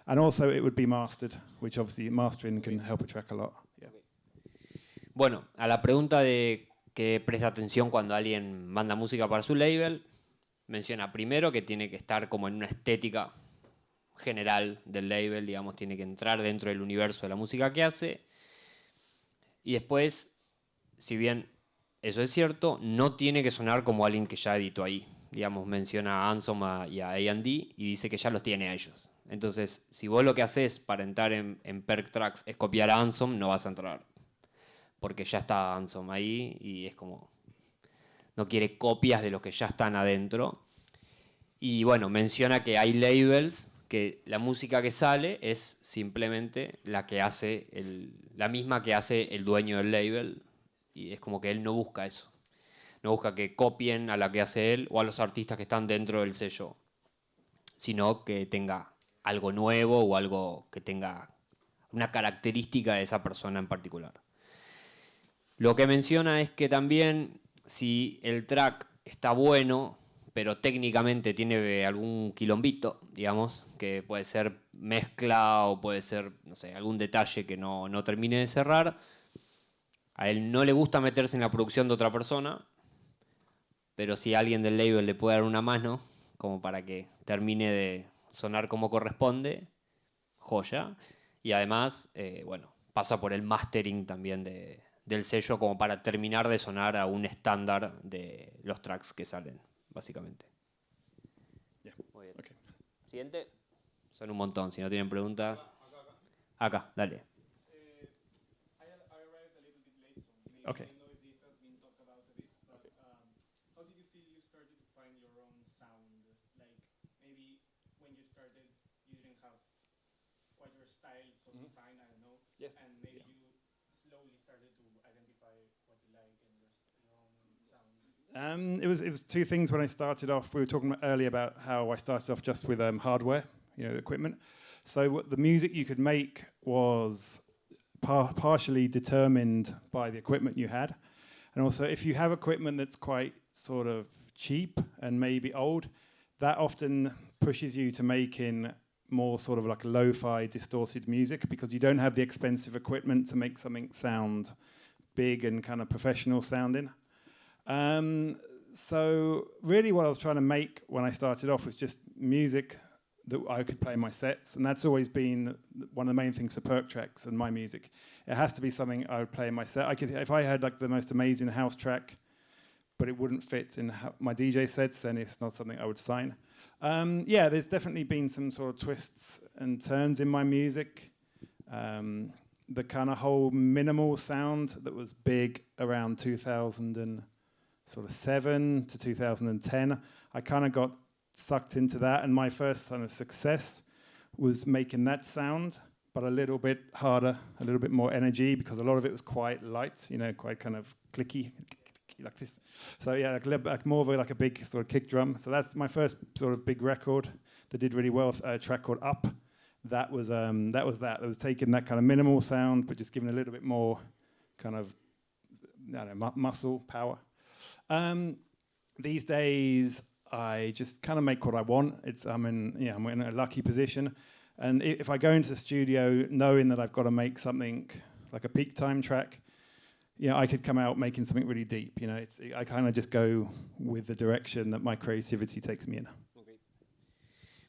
and also it would be mastered, which obviously mastering can help a track a lot. Yeah. Bueno, a la pregunta de que presta atención cuando alguien manda música para su label, menciona primero que tiene que estar como en una estética general del label, digamos, tiene que entrar dentro del universo de la música que hace. Y después, si bien eso es cierto, no tiene que sonar como alguien que ya editó ahí. Digamos, menciona a Ansem y a A&D y dice que ya los tiene a ellos. Entonces, si vos lo que haces para entrar en Perk Tracks es copiar a Ansem, no vas a entrar. Porque ya está Ansem ahí y es como... no quiere copias de los que ya están adentro. Y bueno, menciona que hay labels que la música que sale es simplemente la que hace la misma que hace el dueño del label. Y es como que él no busca eso. No busca que copien a la que hace él o a los artistas que están dentro del sello, sino que tenga algo nuevo o algo que tenga una característica de esa persona en particular. Lo que menciona es que también si el track está bueno, pero técnicamente tiene algún quilombito, digamos, que puede ser mezcla o puede ser, no sé, algún detalle que no termine de cerrar, a él no le gusta meterse en la producción de otra persona, pero si alguien del label le puede dar una mano, como para que termine de sonar como corresponde, joya. Y además, bueno, pasa por el mastering también de del sello como para terminar de sonar a un estándar de los tracks que salen, básicamente. Yeah. Muy bien. Okay. Siguiente. Son un montón, si no tienen preguntas. Acá, dale. I arrived a little bit late, so maybe Okay. I don't know if this has been talked about a bit, but how did you feel you started to find your own sound? Like maybe when you started, you didn't have quite your style so defined, I don't know. Yes. And maybe you slowly started to identify what you like and your own sound. It was two things when I started off. We were talking earlier about how I started off just with hardware, equipment. So what the music you could make was partially determined by the equipment you had. And also, if you have equipment that's quite sort of cheap and maybe old, that often pushes you to making more sort of like lo-fi distorted music because you don't have the expensive equipment to make something sound big and kind of professional sounding. So really what I was trying to make when I started off was just music that I could play in my sets, and that's always been one of the main things for Perk Tracks and my music. It has to be something I would play in my set. I could, if I had like the most amazing house track, but it wouldn't fit in my DJ sets, then it's not something I would sign. Yeah, there's definitely been some sort of twists and turns in my music. The kind of whole minimal sound that was big around 2007 to 2010, I kind of got sucked into that, and my first kind of success was making that sound, but a little bit harder, a little bit more energy, because a lot of it was quite light, quite kind of clicky, like this. So yeah, like more of like a big sort of kick drum. So that's my first sort of big record that did really well, a track called Up. That was that. It was taking that kind of minimal sound, but just giving a little bit more kind of, I don't know, muscle power. These days, I just kind of make what I want. I'm in a lucky position, and if I go into the studio knowing that I've got to make something like a peak time track, I could come out making something really deep. I kind of just go with the direction that my creativity takes me in. Okay.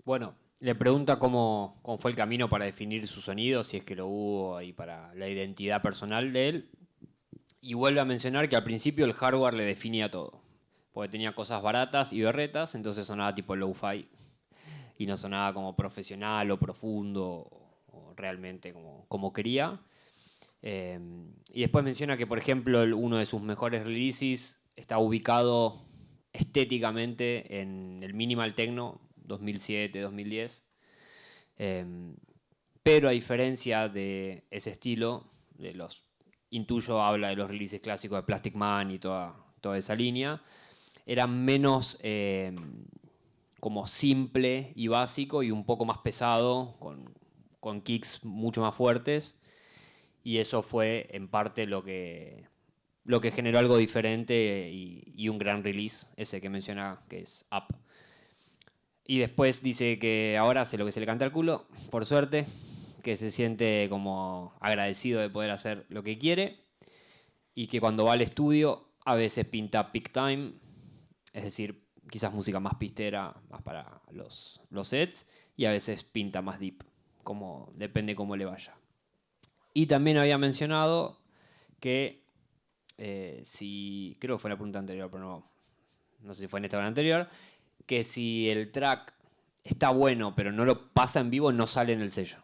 Bueno, le pregunta cómo fue el camino para definir su sonido, si es que lo hubo, y para la identidad personal de él. Y vuelve a mencionar que al principio el hardware le definía todo. Porque tenía cosas baratas y berretas, entonces sonaba tipo lo-fi y no sonaba como profesional o profundo o realmente como quería. Y después menciona que, por ejemplo, uno de sus mejores releases está ubicado estéticamente en el minimal techno 2007-2010. Pero a diferencia de ese estilo, intuyo habla de los releases clásicos de Plastic Man y toda esa línea, era menos como simple y básico y un poco más pesado, con kicks mucho más fuertes. Y eso fue en parte lo que generó algo diferente y un gran release, ese que menciona, que es Up. Y después dice que ahora hace lo que se le canta al culo, por suerte, que se siente como agradecido de poder hacer lo que quiere y que cuando va al estudio a veces pinta peak time, es decir, quizás música más pistera, más para los sets, y a veces pinta más deep, depende cómo le vaya. Y también había mencionado que creo que fue la pregunta anterior, pero no sé si fue en esta o en la anterior, que si el track está bueno pero no lo pasa en vivo, no sale en el sello.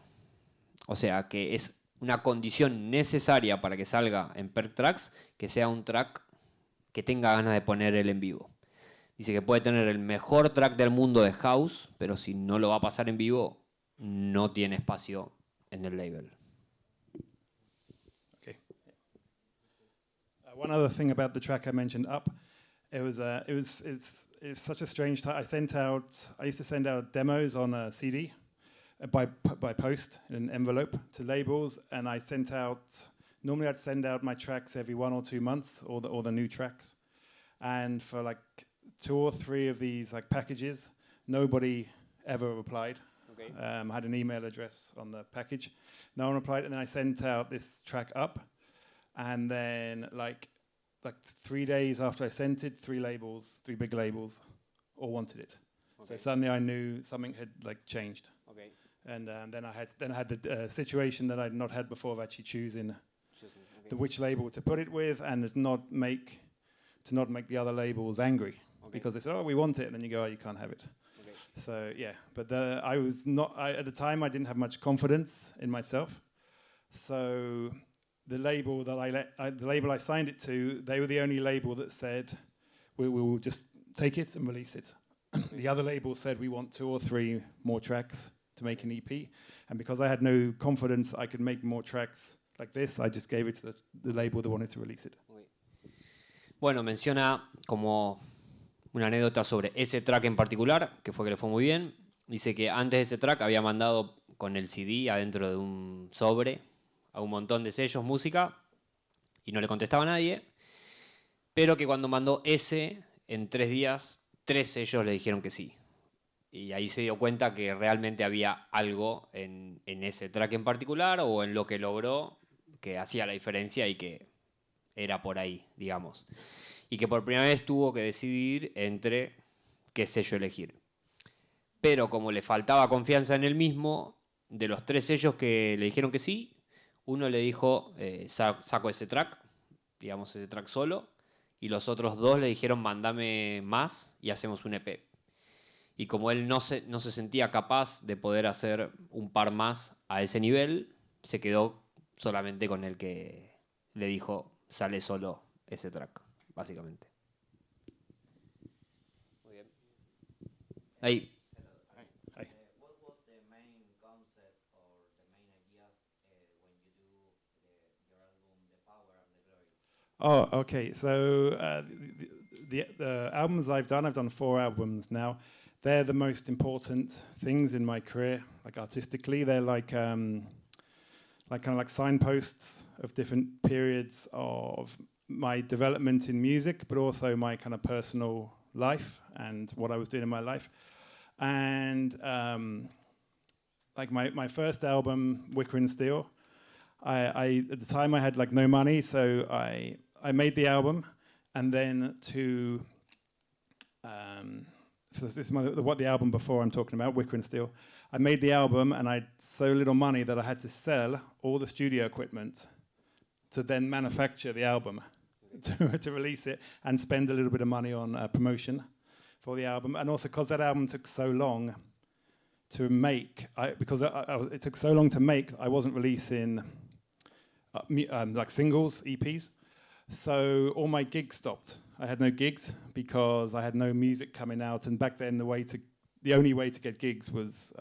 O sea, que es una condición necesaria para que salga en Perk Tracks, que sea un track que tenga ganas de poner él en vivo. Dice que puede tener el mejor track del mundo de house, pero si no lo va a pasar en vivo, no tiene espacio en el label. Okay. One other thing about the track I mentioned, Up, it's such a strange time. I used to send out demos on a CD by post in an envelope to labels, and normally I'd send out my tracks every 1 or 2 months, or the new tracks. And for like 2 or 3 of these like packages, nobody ever replied. Okay. I had an email address on the package. No one replied, and then I sent out this track Up, and then like 3 days after I sent it, 3 big labels, all wanted it. Okay. So suddenly I knew something had like changed. Okay. And then I had the situation that I'd not had before of actually choosing which label to put it with, and to not make the other labels angry because they say, "Oh, we want it," and then you go, "Oh, you can't have it." Okay. So yeah, but at the time I didn't have much confidence in myself. So the label I signed it to, they were the only label that said, we will just take it and release it. The other label said, we want 2 or 3 more tracks to make an EP. And because I had no confidence I could make more tracks like this, I just gave it to the label that wanted to release it. Bueno, menciona como una anécdota sobre ese track en particular, que fue que le fue muy bien. Dice que antes de ese track había mandado con el CD adentro de un sobre a un montón de sellos música y no le contestaba a nadie, pero que cuando mandó ese, en 3 días, 3 sellos le dijeron que sí. Y ahí se dio cuenta que realmente había algo en ese track en particular o en lo que logró que hacía la diferencia y que era por ahí, digamos. Y que por primera vez tuvo que decidir entre qué sello elegir. Pero como le faltaba confianza en él mismo, de los 3 sellos que le dijeron que sí, uno le dijo, saco ese track, digamos ese track solo, y los otros 2 le dijeron, mándame más y hacemos un EP. Y como él no se sentía capaz de poder hacer un par más a ese nivel, se quedó solamente con el que le dijo, sale solo ese track, básicamente. Muy bien. Ahí. What was the main concept or the main ideas when you do your album, The Power and the Glory? Oh, okay. So the albums I've done 4 albums now. They're the most important things in my career, like artistically. They're like kind of like signposts of different periods of my development in music, but also my kind of personal life and what I was doing in my life. And like my first album, Wicker and Steel, I at the time I had like no money, so I made the album, and then so this is what the album before I'm talking about, Wicker and Steel. I made the album and I had so little money that I had to sell all the studio equipment to then manufacture the album, to release it, and spend a little bit of money on promotion for the album. And also because that album took so long to make, it took so long to make, I wasn't releasing like singles, EPs. So all my gigs stopped. I had no gigs because I had no music coming out, and back then the only way to get gigs was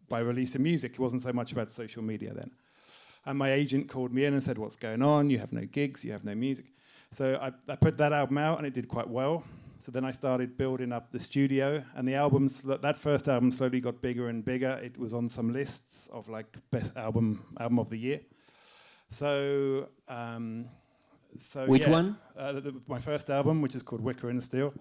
by releasing music. It wasn't so much about social media then. And my agent called me in and said, "What's going on? You have no gigs, you have no music." So I put that album out, and it did quite well. So then I started building up the studio, and that first album slowly got bigger and bigger. It was on some lists of like best album of the year. So Which yeah, one? My first album, which is called Wicker and Steel.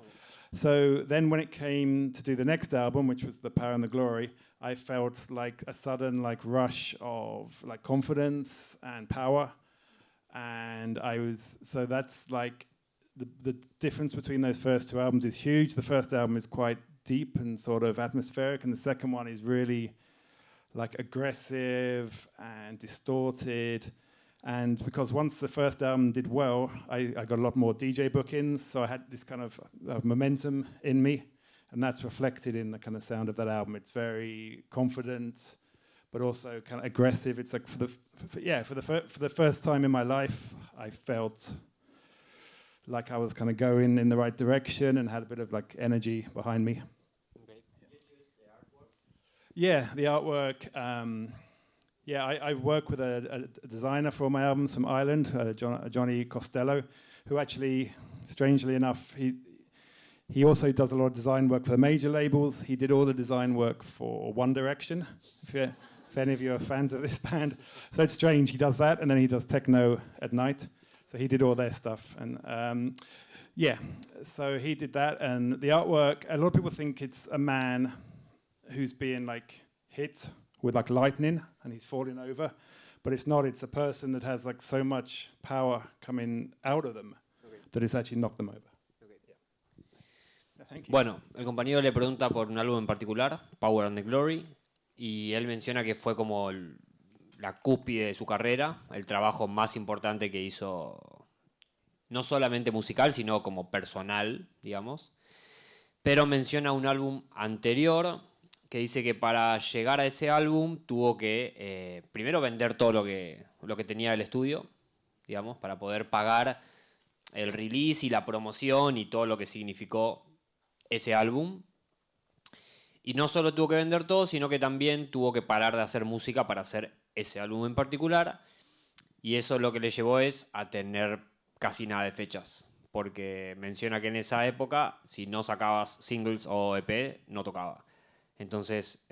So then when it came to do the next album, which was The Power and the Glory, I felt like a sudden like rush of like confidence and power. And so that's like the difference between those first 2 albums is huge. The first album is quite deep and sort of atmospheric, and the second one is really like aggressive and distorted. And because once the first album did well, I got a lot more DJ bookings, so I had this kind of momentum in me, and that's reflected in the kind of sound of that album. It's very confident, but also kind of aggressive. It's like for the first time in my life, I felt like I was kind of going in the right direction and had a bit of like energy behind me. Did you choose the artwork? Yeah, the artwork. I work with a designer for my albums from Ireland, Johnny Costello, who actually, strangely enough, he also does a lot of design work for the major labels. He did all the design work for One Direction, if any of you are fans of this band. So it's strange, he does that, and then he does Techno at Night. So he did all their stuff. And so he did that. And the artwork, a lot of people think it's a man who's being like hit with like lightning and he's falling over, but it's not. It's a person that has like so much power coming out of them that it's actually knocked them over. Thank you. Bueno, el compañero le pregunta por un álbum en particular, Power and the Glory, y él menciona que fue como la cúspide de su carrera, el trabajo más importante que hizo, no solamente musical, sino como personal, digamos. Pero menciona un álbum anterior que dice que para llegar a ese álbum tuvo que primero vender todo lo que tenía el estudio, digamos, para poder pagar el release y la promoción y todo lo que significó ese álbum. Y no solo tuvo que vender todo, sino que también tuvo que parar de hacer música para hacer ese álbum en particular. Y eso lo que le llevó es a tener casi nada de fechas. Porque menciona que en esa época, si no sacabas singles o EP, no tocaba. Entonces,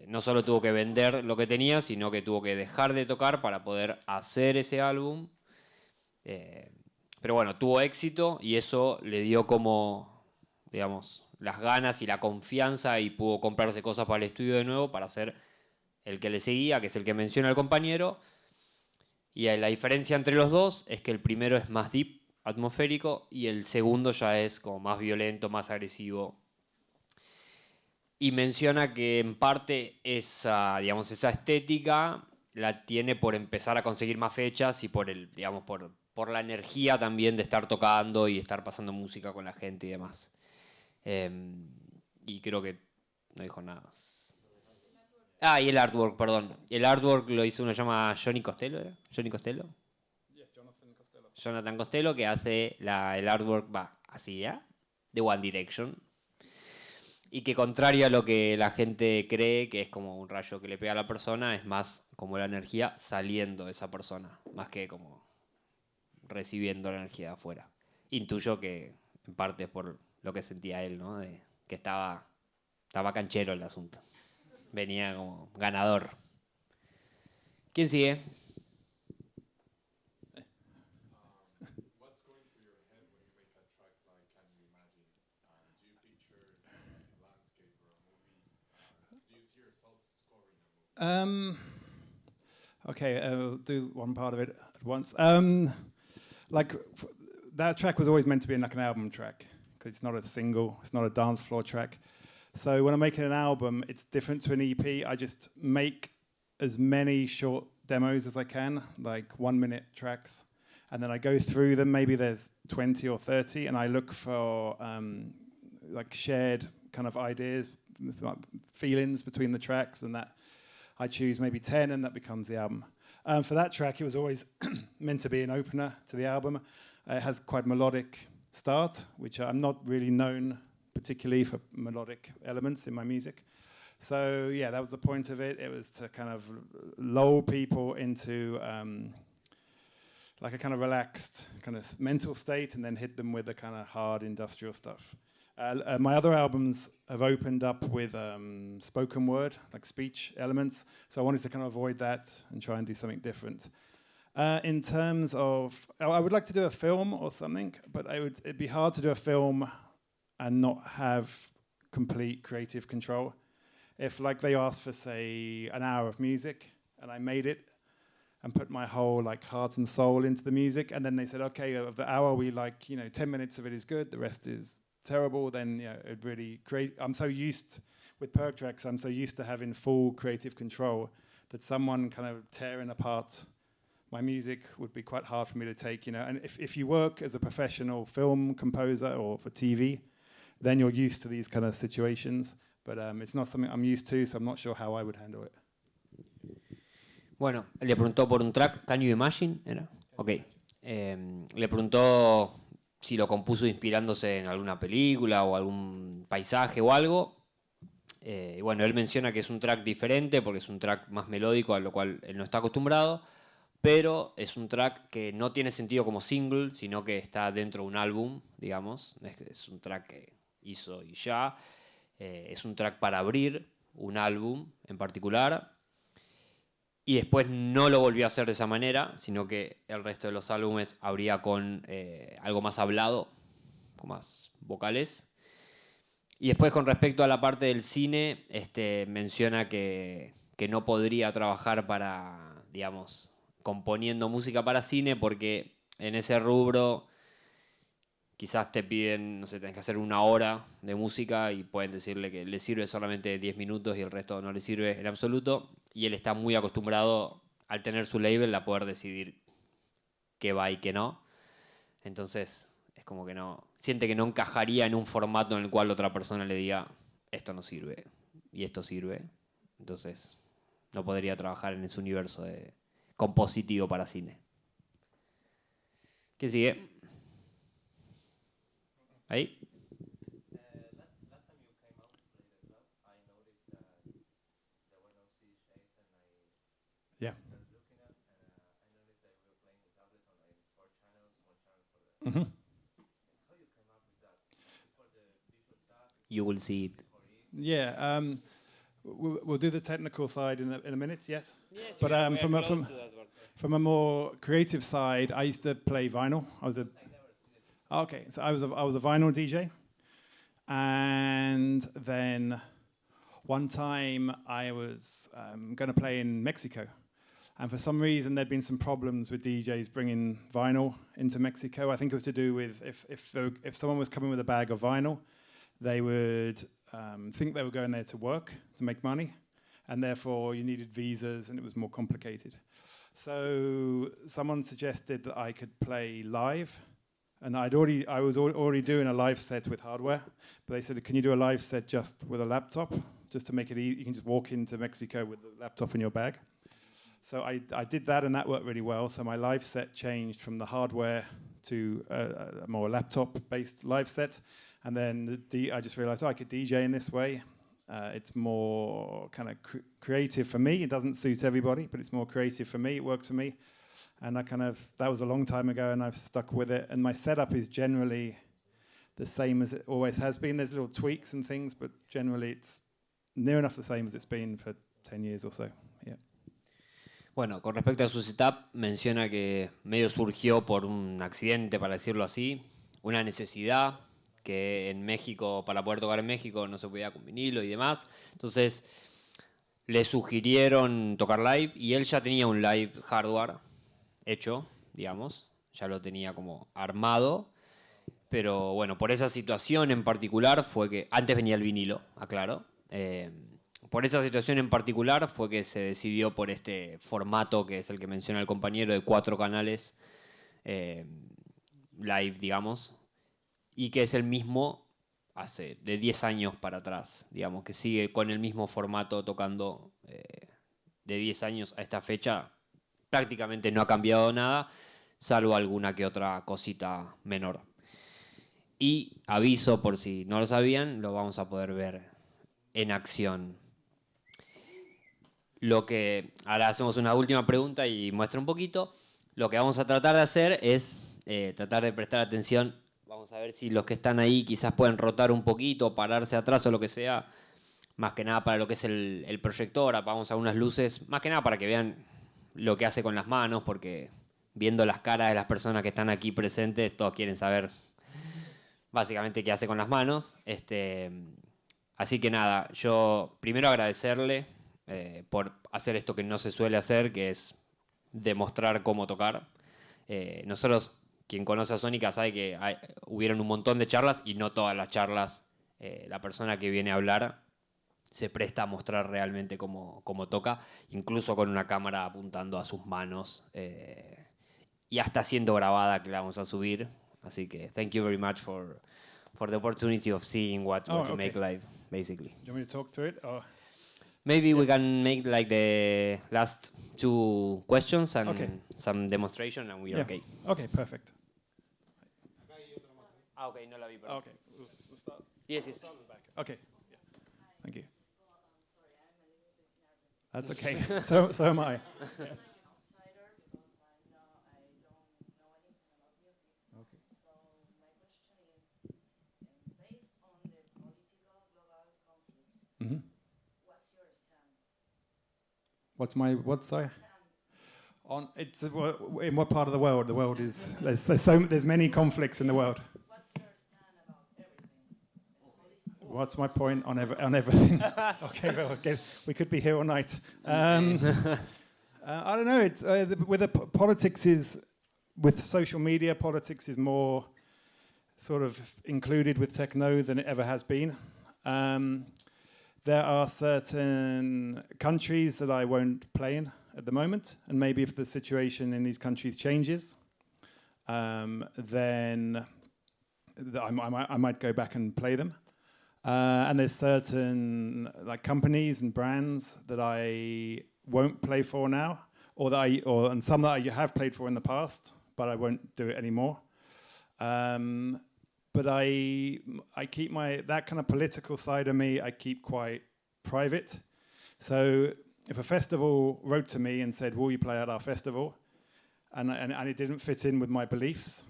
no solo tuvo que vender lo que tenía, sino que tuvo que dejar de tocar para poder hacer ese álbum. Pero bueno, tuvo éxito y eso le dio como, digamos, las ganas y la confianza y pudo comprarse cosas para el estudio de nuevo para hacer el que le seguía, que es el que menciona el compañero. Y la diferencia entre los dos es que el primero es más deep, atmosférico, y el segundo ya es como más violento, más agresivo. Y menciona que en parte esa, digamos, esa estética la tiene por empezar a conseguir más fechas y por el, digamos, por la energía también de estar tocando y estar pasando música con la gente y demás. Y creo que no dijo nada más. Ah, y el artwork, perdón. El artwork lo hizo uno que se llama Johnny Costello, ¿era? ¿Johnny Costello? Jonathan Costello, que hace el artwork, así, ¿ya? De One Direction. Y que contrario a lo que la gente cree, que es como un rayo que le pega a la persona, es más como la energía saliendo de esa persona, más que como recibiendo la energía de afuera. Intuyo que en parte es por lo que sentía él, ¿no? De que estaba canchero el asunto. Venía como ganador. ¿Quién sigue? Okay, I'll do one part of it at once. That track was always meant to be like an album track because it's not a single, it's not a dance floor track. So when I'm making an album, it's different to an EP. I just make as many short demos as I can, like 1 minute tracks, and then I go through them. Maybe there's 20 or 30, and I look for like shared kind of ideas, feelings between the tracks, and that I choose maybe 10, and that becomes the album. For that track, it was always meant to be an opener to the album. It has quite melodic start, which I'm not really known particularly for melodic elements in my music. So yeah, that was the point of it. It was to kind of lull people into like a kind of relaxed kind of mental state and then hit them with the kind of hard industrial stuff. My other albums have opened up with spoken word, like speech elements. So I wanted to kind of avoid that and try and do something different. In terms of, I would like to do a film or something, but it'd be hard to do a film and not have complete creative control. If like they asked for, say, an hour of music and I made it and put my whole like heart and soul into the music, and then they said, okay, of the hour we like, 10 minutes of it is good, the rest is terrible, then it really create. I'm so used with Perk Tracks, I'm so used to having full creative control that someone kind of tearing apart my music would be quite hard for me to take, And if you work as a professional film composer or for TV, then you're used to these kind of situations. But it's not something I'm used to, so I'm not sure how I would handle it. Bueno, le preguntó por un track, Can You Imagine? ¿Era? Ok. Le preguntó si lo compuso inspirándose en alguna película o algún paisaje o algo. Y bueno, él menciona que es un track diferente porque es un track más melódico, a lo cual él no está acostumbrado, pero es un track que no tiene sentido como single, sino que está dentro de un álbum, digamos. Es un track que hizo y ya. Es un track para abrir un álbum en particular. Y después no lo volvió a hacer de esa manera, sino que el resto de los álbumes abría con algo más hablado, con más vocales. Y después con respecto a la parte del cine, menciona que no podría trabajar para, digamos, componiendo música para cine porque en ese rubro quizás te piden, no sé, tenés que hacer 1 hora de música y pueden decirle que le sirve solamente 10 minutos y el resto no le sirve en absoluto. Y él está muy acostumbrado al tener su label, a poder decidir qué va y qué no. Entonces, es como que no, siente que no encajaría en un formato en el cual otra persona le diga, esto no sirve y esto sirve. Entonces, no podría trabajar en ese universo de compositivo para cine. ¿Qué sigue? Ahí. Last time you came out to play the club, I noticed that there were no CDJs, and I Yeah. started looking at, and I noticed that we were playing with tablets on like 4 channels, 1 channel for the. Mhm. How you came up with that? For the visual stuff? You will see it. Yeah. We'll do the technical side in a minute. Yes. Yes, But from a more creative side, I used to play vinyl. Okay, so I was a vinyl DJ, and then one time I was going to play in Mexico, and for some reason there'd been some problems with DJs bringing vinyl into Mexico. I think it was to do with if someone was coming with a bag of vinyl, they would think they were going there to work, to make money, and therefore you needed visas and it was more complicated. So someone suggested that I could play live, and I was already doing a live set with hardware, but they said, can you do a live set just with a laptop, just to make it easy? You can just walk into Mexico with the laptop in your bag. So I did that, and that worked really well. So my live set changed from the hardware to a more laptop-based live set. And then I just realized, I could DJ in this way. It's more kind of creative for me. It doesn't suit everybody, but it's more creative for me. It works for me. And that was a long time ago, and I've stuck with it. And my setup is generally the same as it always has been. There's little tweaks and things, but generally it's near enough the same as it's been for 10 years or so. Yeah. Bueno, con respecto a su setup, menciona que medio surgió por un accidente, para decirlo así, una necesidad que en México, para poder tocar en México, no se podía con vinilo y demás. Entonces, le sugirieron tocar live y él ya tenía un live hardware hecho, digamos, ya lo tenía como armado. Pero bueno, por esa situación en particular fue que, antes venía el vinilo, aclaro, por esa situación en particular fue que se decidió por este formato que es el que menciona el compañero, de 4 canales live, digamos, y que es el mismo hace de 10 años para atrás, digamos, que sigue con el mismo formato tocando de 10 años a esta fecha. Prácticamente no ha cambiado nada, salvo alguna que otra cosita menor. Y aviso, por si no lo sabían, lo vamos a poder ver en acción. Ahora hacemos una última pregunta y muestra un poquito. Lo que vamos a tratar de hacer es tratar de prestar atención. Vamos a ver si los que están ahí quizás pueden rotar un poquito, pararse atrás o lo que sea. Más que nada para lo que es el proyector. Apagamos algunas luces. Más que nada para que vean lo que hace con las manos, porque viendo las caras de las personas que están aquí presentes, todos quieren saber básicamente qué hace con las manos. Así que nada, yo primero agradecerle por hacer esto que no se suele hacer, que es demostrar cómo tocar. Nosotros, quien conoce a Sónica sabe que hubieron un montón de charlas, y no todas las charlas la persona que viene a hablar se presta a mostrar realmente cómo toca, incluso con una cámara apuntando a sus manos y hasta siendo grabada, que la vamos a subir. Así que thank you very much for the opportunity of seeing what you make live, basically. Do you want me to talk through it? Or? Maybe we can make like the last 2 questions and some demonstration, and we're okay. Okay, perfect. Okay, no la vi, perdón. Okay, we'll start. Yes. Back. Okay. Yeah. Thank you. That's okay. so am I. Yeah. Mm-hmm. What's sorry? On it's in what part of the world? The world is there's many conflicts in the world. What's my point on everything? Okay, we could be here all night. I don't know. It's politics is with social media. Politics is more sort of included with techno than it ever has been. There are certain countries that I won't play in at the moment, and maybe if the situation in these countries changes, then I might go back and play them. And there's certain like companies and brands that I won't play for now, and some that I have played for in the past, but I won't do it anymore. But I keep that kind of political side of me, I keep quite private. So if a festival wrote to me and said, will you play at our festival? And it didn't fit in with my beliefs,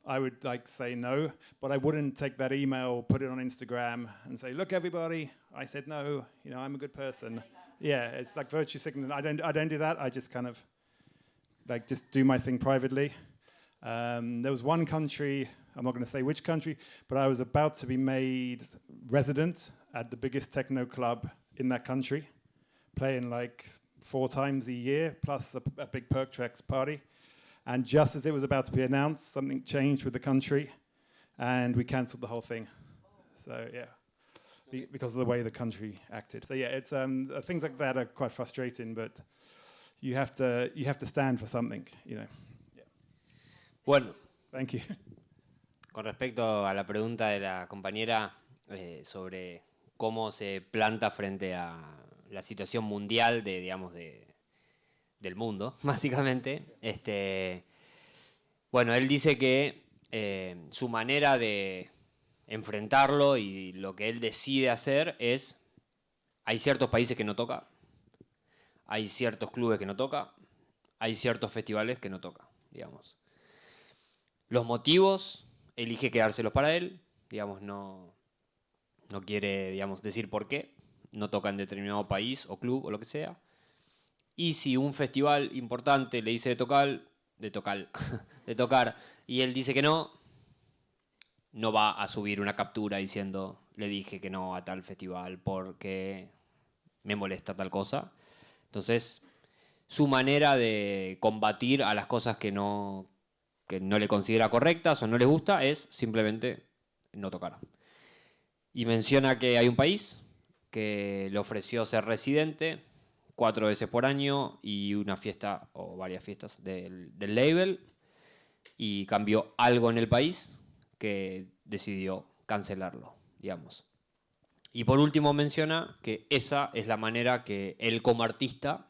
I would like say no, but I wouldn't take that email, put it on Instagram and say, look everybody, I said no, you know, I'm a good person. Yeah, it's like virtue signaling. I don't do that. I just kind of like just do my thing privately. There was one country, I'm not going to say which country, but I was about to be made resident at the biggest techno club in that country, playing like 4 times a year, plus a big Perk Tracks party. And just as it was about to be announced, something changed with the country, and we cancelled the whole thing. So yeah, because of the way the country acted. So yeah, it's things like that are quite frustrating, but you have to stand for something, you know. Yeah. Bueno, Thank you. con respecto a la pregunta de la compañera sobre cómo se planta frente a la situación mundial del mundo, básicamente. Bueno, él dice que su manera de enfrentarlo y lo que él decide hacer es, hay ciertos países que no toca, hay ciertos clubes que no toca, hay ciertos festivales que no toca, digamos. Los motivos, elige quedárselos para él, digamos, no quiere, digamos, decir por qué, no toca en determinado país o club o lo que sea. Y si un festival importante le dice de tocar, y él dice que no va a subir una captura diciendo, le dije que no a tal festival porque me molesta tal cosa. Entonces, su manera de combatir a las cosas que no le considera correctas o no les gusta es simplemente no tocar. Y menciona que hay un país que le ofreció ser residente 4 veces por año y una fiesta o varias fiestas del label, y cambió algo en el país que decidió cancelarlo, digamos. Y por último menciona que esa es la manera que él como artista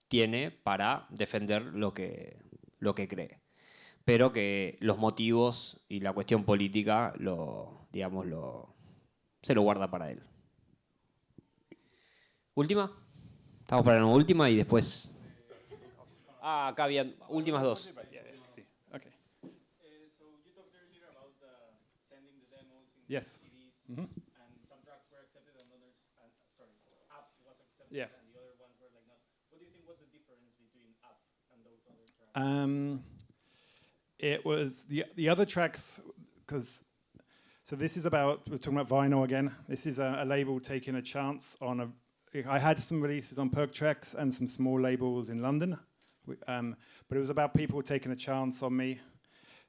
tiene para defender lo que cree, pero que los motivos y la cuestión política se lo guarda para él. Última. Estamos para la última y después... acá habían últimas 2. Okay. So you talked earlier about sending the demos in Yes. CDs, Mhm. and some tracks were accepted and others, App was accepted, Yeah. and the other ones were like not. What do you think was the difference between App and those other tracks? It was the other tracks, because so this is about, we're talking about vinyl again. This is a label taking a chance on I had some releases on Perk Tracks and some small labels in London, but it was about people taking a chance on me.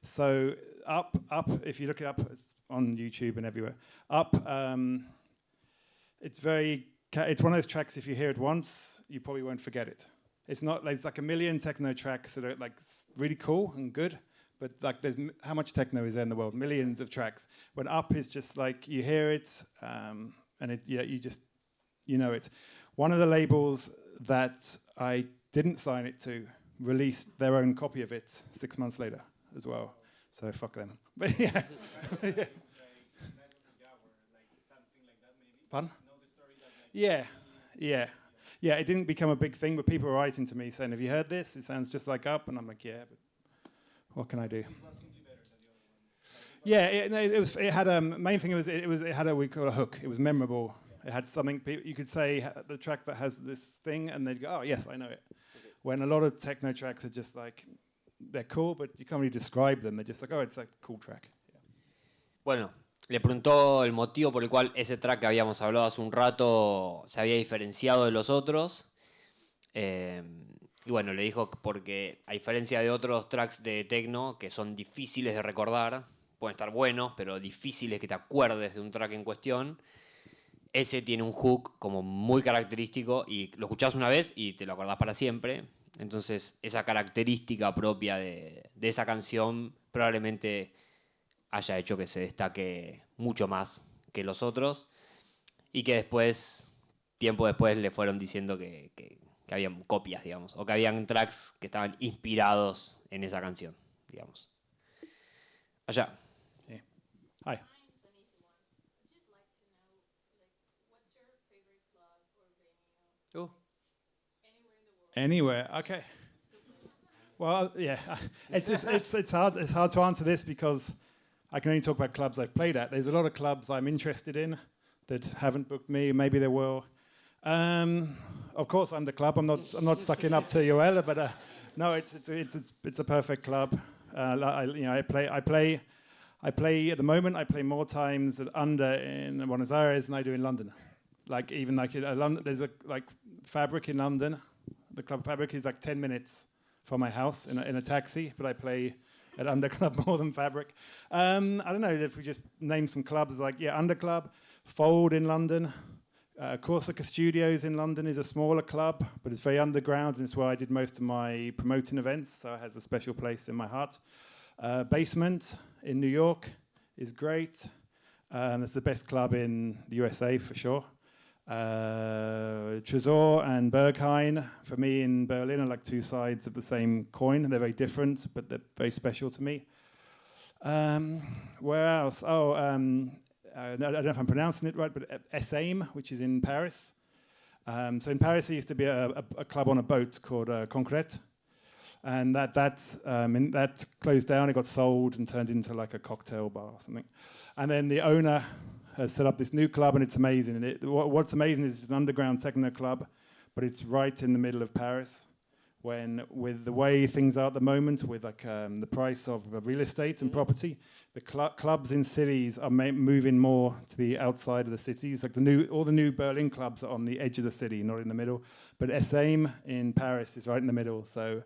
So Up, if you look it up, it's on YouTube and everywhere. Up, it's one of those tracks, if you hear it once, you probably won't forget it. It's not, there's like a million techno tracks that are like really cool and good, but like how much techno is there in the world? Millions of tracks. When Up is just like, you hear it, and you know it. One of the labels that I didn't sign it to released their own copy of it 6 months later as well. So fuck them. But yeah. Yeah. Pardon? Yeah. It didn't become a big thing, but people were writing to me saying, have you heard this? It sounds just like Up. And I'm like, yeah, but what can I do? Yeah, it had a main thing. It had we call a hook. It was memorable. It had something you could say the track that has this thing, and they'd go, "Oh yes, I know it." When a lot of techno tracks are just like they're cool, but you can't really describe them. They're just like, "Oh, it's a cool track." Yeah. Bueno, le preguntó el motivo por el cual ese track que habíamos hablado hace un rato se había diferenciado de los otros. Y bueno, le dijo porque a diferencia de otros tracks de techno que son difíciles de recordar, pueden estar buenos, pero difíciles que te acuerdes de un track en cuestión, ese tiene un hook como muy característico y lo escuchás una vez y te lo acordás para siempre. Entonces, esa característica propia de esa canción probablemente haya hecho que se destaque mucho más que los otros y que después, tiempo después, le fueron diciendo que habían copias, digamos, o que habían tracks que estaban inspirados en esa canción, digamos. Allá. Yeah. Hi. Mine's an easy one. I'd just like to know, like, what's your favorite club or venue anywhere in the world? Anywhere. Okay. Well, yeah, it's hard. It's hard to answer this because I can only talk about clubs I've played at. There's a lot of clubs I'm interested in that haven't booked me. Maybe they will. Of course, I'm the club. I'm not sucking up to Joella, but no, it's a perfect club. I play at the moment. I play more times at Under in Buenos Aires than I do in London. Like even like in London, there's a like Fabric in London. The club Fabric is like 10 minutes from my house in a taxi, but I play at Under Club more than Fabric. I don't know if we just name some clubs like Under Club, Fold in London. Corsica Studios in London is a smaller club, but it's very underground, and it's where I did most of my promoting events, so it has a special place in my heart. Basement in New York is great. It's the best club in the USA for sure. Tresor and Berghain, for me in Berlin, are like two sides of the same coin. They're very different, but they're very special to me. Where else? I don't know if I'm pronouncing it right, but Essaim, which is in Paris. So in Paris, there used to be a club on a boat called Concrete, and that closed down. It got sold and turned into like a cocktail bar or something. And then the owner has set up this new club, and it's amazing. And what's amazing is it's an underground techno club, but it's right in the middle of Paris. With the way things are at the moment, with like the price of real estate and property, the clubs in cities are moving more to the outside of the cities. Like all the new Berlin clubs are on the edge of the city, not in the middle. But Essaim in Paris is right in the middle. So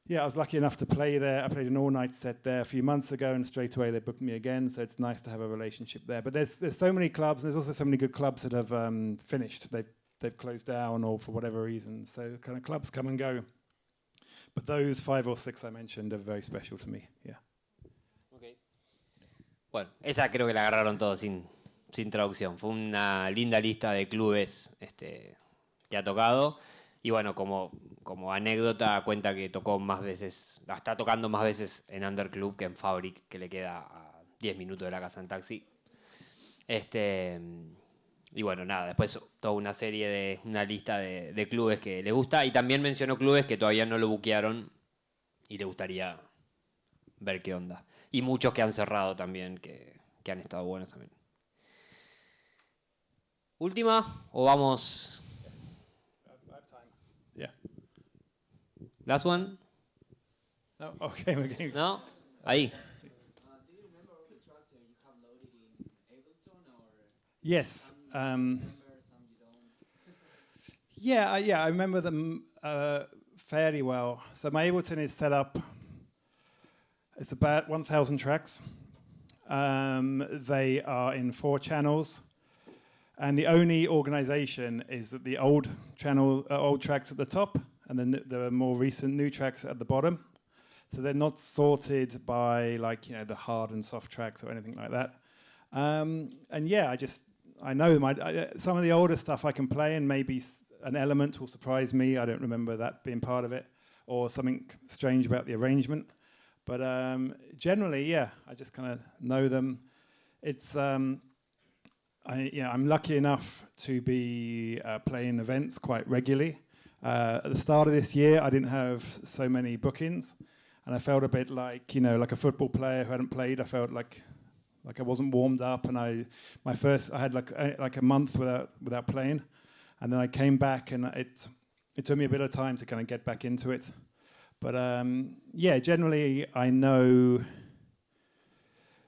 yeah, I was lucky enough to play there. I played an all-night set there a few months ago, and straight away they booked me again. So it's nice to have a relationship there. But there's so many clubs. And there's also so many good clubs that have finished. They've closed down or for whatever reason. So kind of clubs come and go. But those 5 or 6 I mentioned are very special to me, yeah. Okay. Bueno, esa creo que la agarraron todos sin traducción. Fue una linda lista de clubes que ha tocado. Y bueno, como anécdota, cuenta que tocó más veces, está tocando más veces en Underclub que en Fabric, que le queda a 10 minutos de la casa en taxi. Y bueno, nada, después toda una lista de clubes que le gusta. Y también mencionó clubes que todavía no lo buquearon y le gustaría ver qué onda. Y muchos que han cerrado también, que han estado buenos también. ¿Última o vamos? Yeah. Last one? No? Okay, we're getting... ¿No? Ahí. Do you remember all the tracks that you have loaded in Ableton, or Yes. some you remember, some you don't? Yeah, I remember them fairly well. So my Ableton is set up, it's about 1,000 tracks. They are in 4 channels. And the only organization is that the old tracks at the top, and then the more recent new tracks at the bottom. So they're not sorted by the hard and soft tracks or anything like that. And yeah, I know them. Some of the older stuff I can play, and maybe an element will surprise me. I don't remember that being part of it, or something strange about the arrangement. But generally, yeah, I just kind of know them. It's I'm lucky enough to be playing events quite regularly. At the start of this year, I didn't have so many bookings, and I felt a bit like a football player who hadn't played. I felt like I wasn't warmed up, and I had like a month without playing, and then I came back, and it took me a bit of time to kind of get back into it. But yeah, generally I know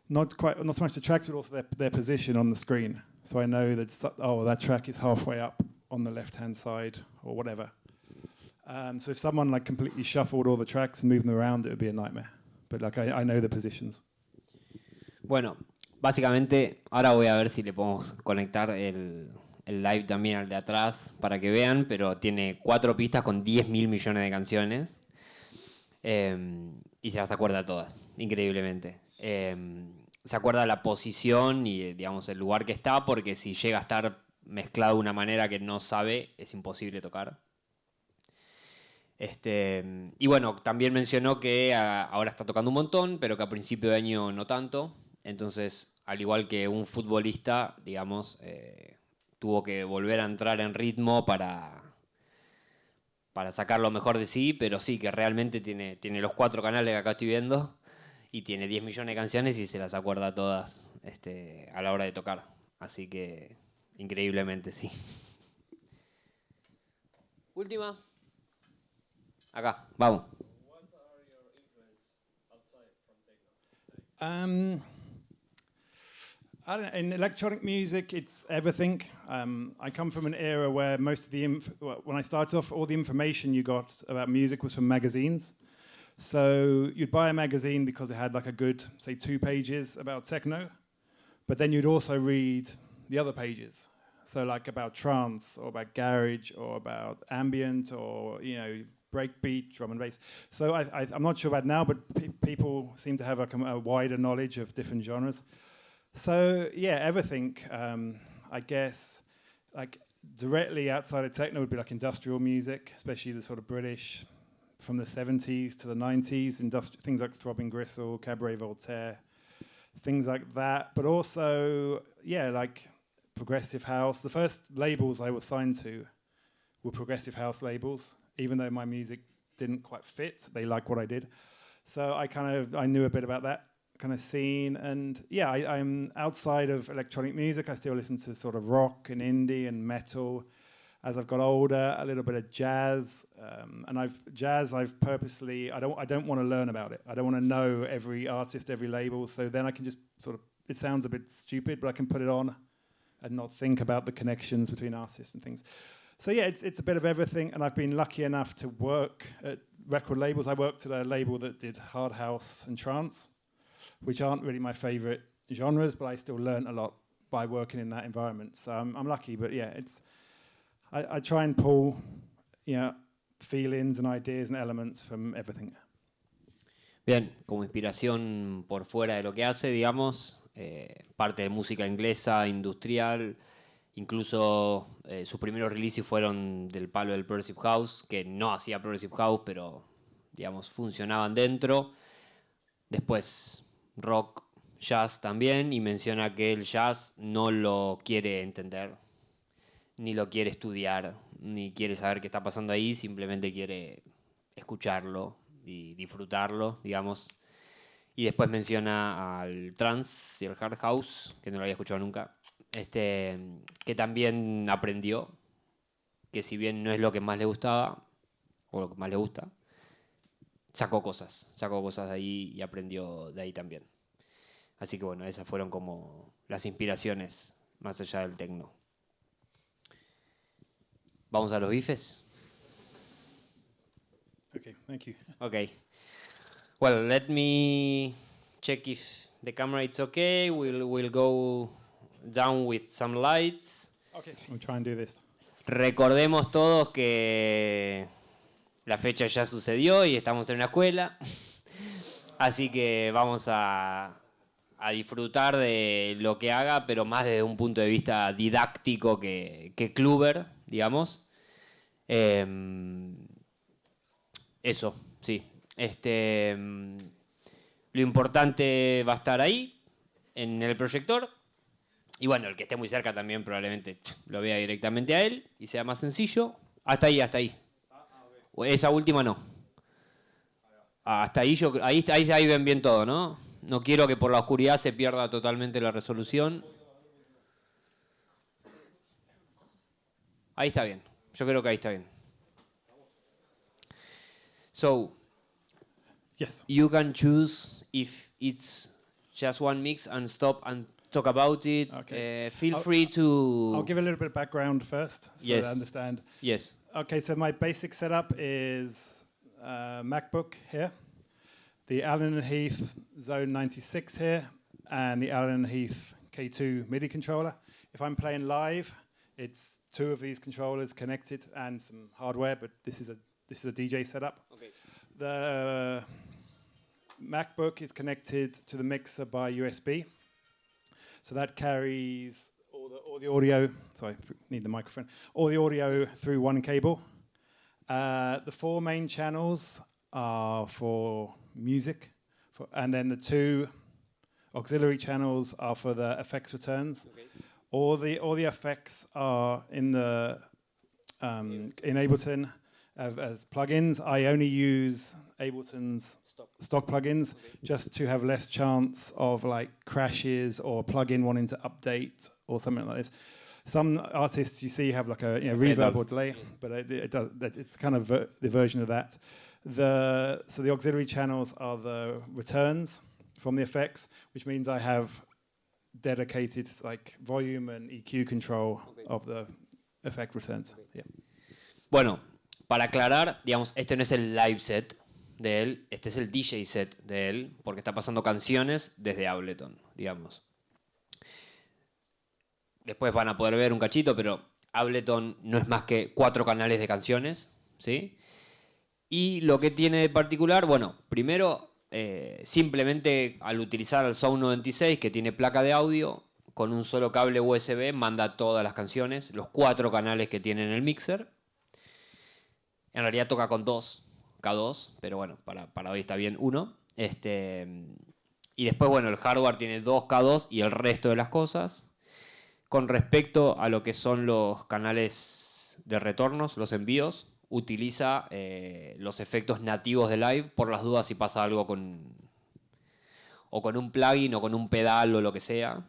not so much the tracks, but also their position on the screen. So I know that that track is halfway up on the left-hand side or whatever. So if someone completely shuffled all the tracks and moved them around, it would be a nightmare. But I know the positions. Bueno, básicamente, ahora voy a ver si le podemos conectar el live también al de atrás para que vean, pero tiene 4 pistas con 10.000 millones de canciones. Y se las acuerda todas, increíblemente. Se acuerda la posición y, digamos, el lugar que está, porque si llega a estar mezclado de una manera que no sabe, es imposible tocar. Y bueno, también mencionó que ahora está tocando un montón, pero que a principio de año no tanto. Entonces, al igual que un futbolista, digamos, tuvo que volver a entrar en ritmo para sacar lo mejor de sí, pero sí, que realmente tiene los 4 canales que acá estoy viendo y tiene 10 millones de canciones y se las acuerda todas a la hora de tocar. Así que, increíblemente, sí. Última. Acá, vamos. I don't know, in electronic music, it's everything. I come from an era where most of the when I started off, all the information you got about music was from magazines. So you'd buy a magazine because it had like a good, say, 2 pages about techno, but then you'd also read the other pages. So like about trance or about garage or about ambient or, breakbeat, drum and bass. So I'm not sure about now, but people seem to have a wider knowledge of different genres. So yeah, everything, I guess, like directly outside of techno would be like industrial music, especially the sort of British from the 70s to the 90s, things like Throbbing Gristle, Cabaret Voltaire, things like that. But also, yeah, like progressive house. The first labels I was signed to were progressive house labels, even though my music didn't quite fit. They liked what I did. So I knew a bit about that kind of scene. And yeah, I'm outside of electronic music. I still listen to sort of rock and indie and metal. As I've got older, a little bit of jazz. And I've purposely, I don't want to learn about it. I don't want to know every artist, every label. So then I can just sort of, it sounds a bit stupid, but I can put it on and not think about the connections between artists and things. So yeah, it's a bit of everything, and I've been lucky enough to work at record labels. I worked at a label that did hard house and trance, which aren't really my favorite genres, but I still learned a lot by working in that environment. So I'm lucky, but yeah, I try and pull, feelings and ideas and elements from everything. Bien, como inspiración por fuera de lo que hace, digamos, parte de música inglesa, industrial. Incluso sus primeros releases fueron del palo del Progressive House, que no hacía Progressive House, pero, digamos, funcionaban dentro. Después rock, jazz también, y menciona que el jazz no lo quiere entender, ni lo quiere estudiar, ni quiere saber qué está pasando ahí, simplemente quiere escucharlo y disfrutarlo, digamos. Y después menciona al trance y al hard house, que no lo había escuchado nunca. Que también aprendió, que si bien no es lo que más le gustaba, o lo que más le gusta, sacó cosas de ahí y aprendió de ahí también. Así que bueno, esas fueron como las inspiraciones más allá del techno. ¿Vamos a los bifes? Okay, thank you. Okay. Well, let me check if the camera is okay. We'll go down with some lights. Okay, we'll try and do this. Recordemos todos que la fecha ya sucedió y estamos en una escuela. Así que vamos a disfrutar de lo que haga, pero más desde un punto de vista didáctico que Kluber, digamos. Eso, sí. Lo importante va a estar ahí, en el proyector. Y bueno, el que esté muy cerca también probablemente lo vea directamente a él y sea más sencillo. Hasta ahí. Esa última no. Hasta ahí, ahí ven bien todo, ¿no? No quiero que por la oscuridad se pierda totalmente la resolución. Ahí está bien. Yo creo que ahí está bien. So, yes, you can choose if it's just one mix and stop and talk about it. Okay. Feel free to... I'll give a little bit of background first, so Yes. I understand. Yes. Okay, so my basic setup is MacBook here, the Allen & Heath Zone 96 here, and the Allen Heath K2 MIDI controller. If I'm playing live, it's 2 of these controllers connected and some hardware, but this is a DJ setup. Okay. The MacBook is connected to the mixer by USB, so that carries all the audio. Sorry, need the microphone. All the audio through one cable. The 4 main channels are for music, and then the 2 auxiliary channels are for the effects returns. Okay. All the effects are in the in Ableton as plugins. I only use Ableton's stock plugins just to have less chance of like crashes or plugin wanting to update or something like this. Some artists you see have like a reverb or delay, but it's kind of the version of that. So the auxiliary channels are the returns from the effects, which means I have dedicated like volume and EQ control of the effect returns. Yeah. Bueno, para aclarar, digamos, este no es el live set de él, este es el DJ set de él, porque está pasando canciones desde Ableton, digamos. Después van a poder ver un cachito, pero Ableton no es más que 4 canales de canciones, ¿sí? Y lo que tiene de particular, bueno, primero, simplemente al utilizar el Sound 96, que tiene placa de audio, con un solo cable USB manda todas las canciones, los 4 canales que tiene en el mixer. En realidad toca con 2 K2, pero bueno, para hoy está bien 1. Y después, bueno, el hardware tiene 2 K2 y el resto de las cosas. Con respecto a lo que son los canales de retornos, los envíos, utiliza los efectos nativos de live por las dudas si pasa algo con un plugin o con un pedal o lo que sea.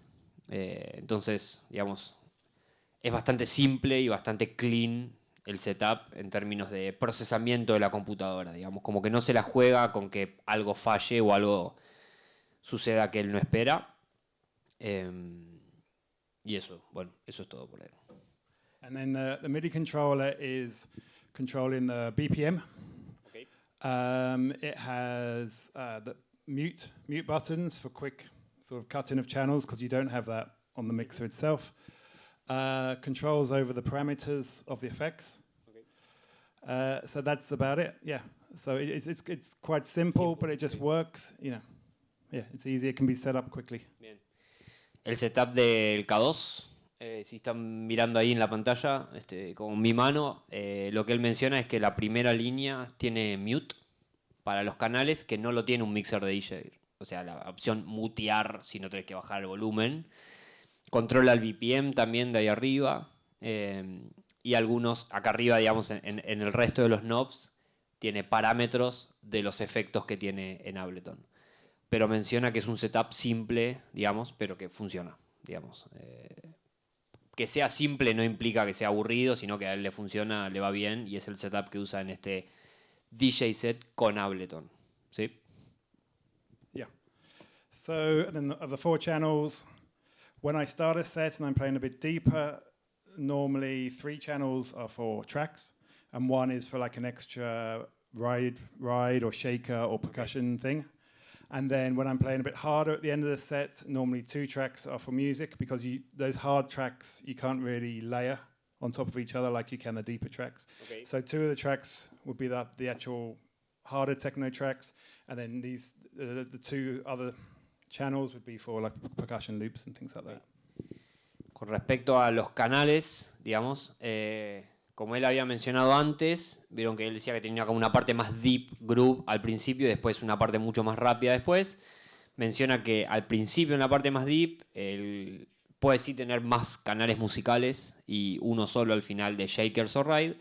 Entonces, digamos, es bastante simple y bastante clean el setup en términos de procesamiento de la computadora, digamos, como que no se la juega con que algo falle o algo suceda que él no espera. Y eso, bueno, eso es todo por él. And then the MIDI controller is controlling the BPM. Okay. It has the mute buttons for quick sort of cutting of channels because you don't have that on the mixer itself. Controls over the parameters of the effects. Okay. So that's about it. Yeah. So it's quite simple, but it just works. You know. Yeah, it's easy. It can be set up quickly. Bien. El setup del K2. Si están mirando ahí en la pantalla, con mi mano, lo que él menciona es que la primera línea tiene mute para los canales que no lo tiene un mixer de DJ. O sea, la opción mutear si no tenés que bajar el volumen. Controla el BPM también de ahí arriba. Y algunos, acá arriba, digamos, en el resto de los knobs, tiene parámetros de los efectos que tiene en Ableton. Pero menciona que es un setup simple, digamos, pero que funciona, digamos. Que sea simple no implica que sea aburrido, sino que a él le funciona, le va bien, y es el setup que usa en este DJ set con Ableton. ¿Sí? Yeah. So, then of the 4 channels, when I start a set and I'm playing a bit deeper, normally 3 channels are for tracks, and 1 is for like an extra ride or shaker or percussion thing. And then when I'm playing a bit harder at the end of the set, normally 2 tracks are for music because those hard tracks you can't really layer on top of each other like you can the deeper tracks. Okay. So 2 of the tracks would be the actual harder techno tracks, and then the 2 other channels would be for like percussion loops and things like that. Con respecto a los canales, digamos, como él había mencionado antes, vieron que él decía que tenía como una parte más deep groove al principio y después una parte mucho más rápida después. Menciona que al principio en la parte más deep, él puede sí tener más canales musicales y uno solo al final de shakers o ride,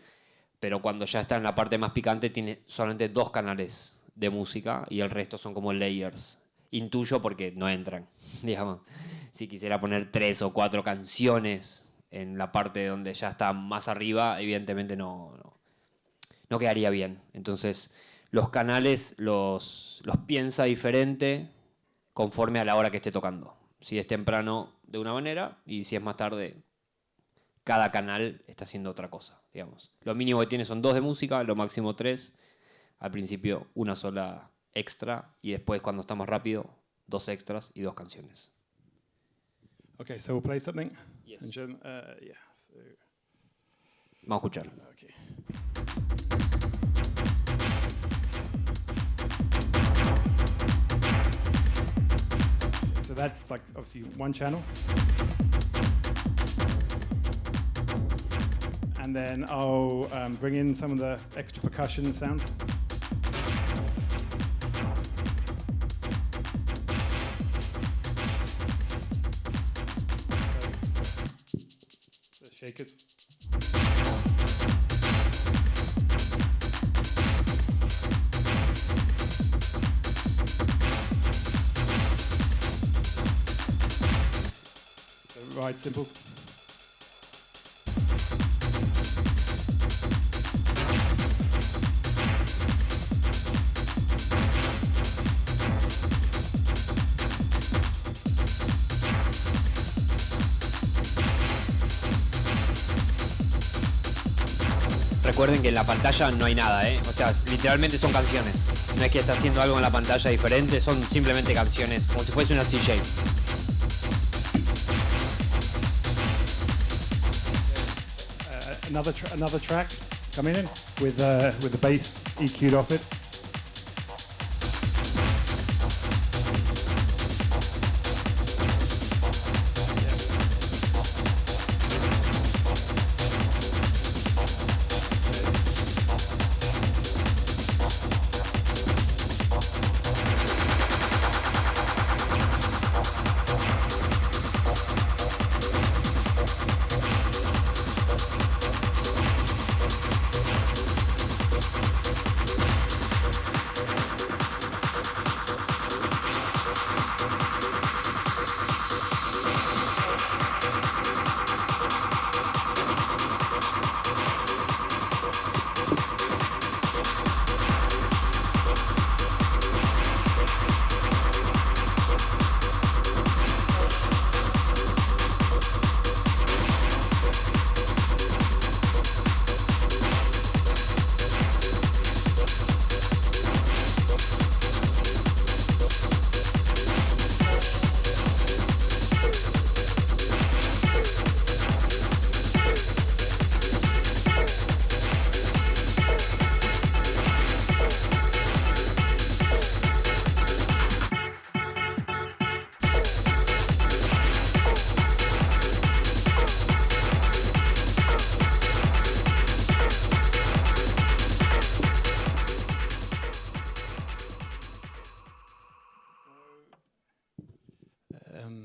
pero cuando ya está en la parte más picante tiene solamente 2 canales de música y el resto son como layers. Intuyo porque no entran, digamos. Si quisiera poner 3 o 4 canciones en la parte donde ya está más arriba, evidentemente no quedaría bien. Entonces, los canales los piensa diferente conforme a la hora que esté tocando. Si es temprano, de una manera, y si es más tarde, cada canal está haciendo otra cosa, digamos. Lo mínimo que tiene son 2 de música, lo máximo 3. Al principio, una sola extra, y después, cuando está más rápido, 2 extras y 2 canciones. Okay, so we'll play something. Yes. In German. Yeah. So, Vamos a escuchar. okay. So that's like obviously one channel. And then I'll bring in some of the extra percussion sounds. The shakers. The ride cymbals. Recuerden que en la pantalla no hay nada, ¿eh? O sea, literalmente son canciones. No es que está haciendo algo en la pantalla diferente, son simplemente canciones, como si fuese una CJ. Another track coming in with the bass EQ'd off it.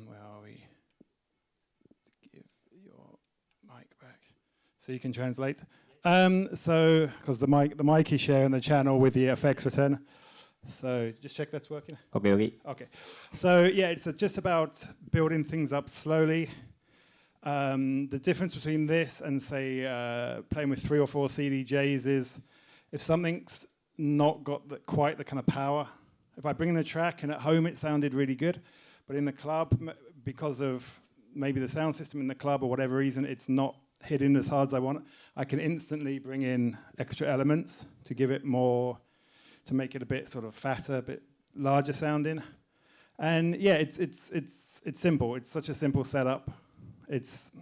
Where are we? Give your mic back so you can translate. So, because the mic is sharing the channel with the FX return. So just check that's working. Ok. Okay. So yeah, it's just about building things up slowly. The difference between this and say playing with 3 or 4 CDJs is if something's not got quite the kind of power. If I bring in a track and at home it sounded really good, but in the club, because of maybe the sound system in the club or whatever reason, it's not hitting as hard as I want, I can instantly bring in extra elements to give it more, to make it a bit sort of fatter, a bit larger sounding. And yeah, it's simple. It's such a simple setup. It's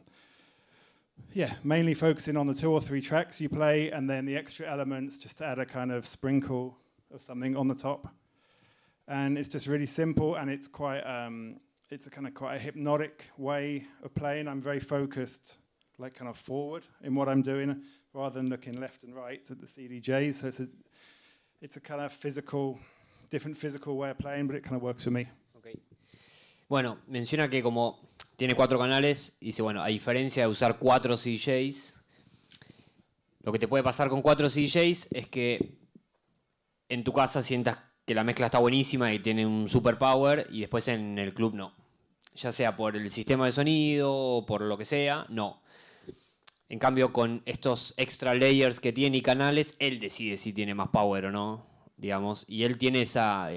mainly focusing on the 2 or 3 tracks you play, and then the extra elements just to add a kind of sprinkle of something on the top. And it's just really simple, and it's quite it's a kind of quite a hypnotic way of playing. I'm very focused, like kind of forward in what I'm doing, rather than looking left and right at the CDJs. So it's a kind of different physical way of playing, but it kind of works for me. Okay. Bueno, menciona que como tiene 4 canales, dice, bueno, a diferencia de usar 4 CDJs, lo que te puede pasar con 4 CDJs es que en tu casa sientas que la mezcla está buenísima y tiene un super power, y después en el club no. Ya sea por el sistema de sonido o por lo que sea, no. En cambio, con estos extra layers que tiene y canales, él decide si tiene más power o no, digamos. Y él tiene esa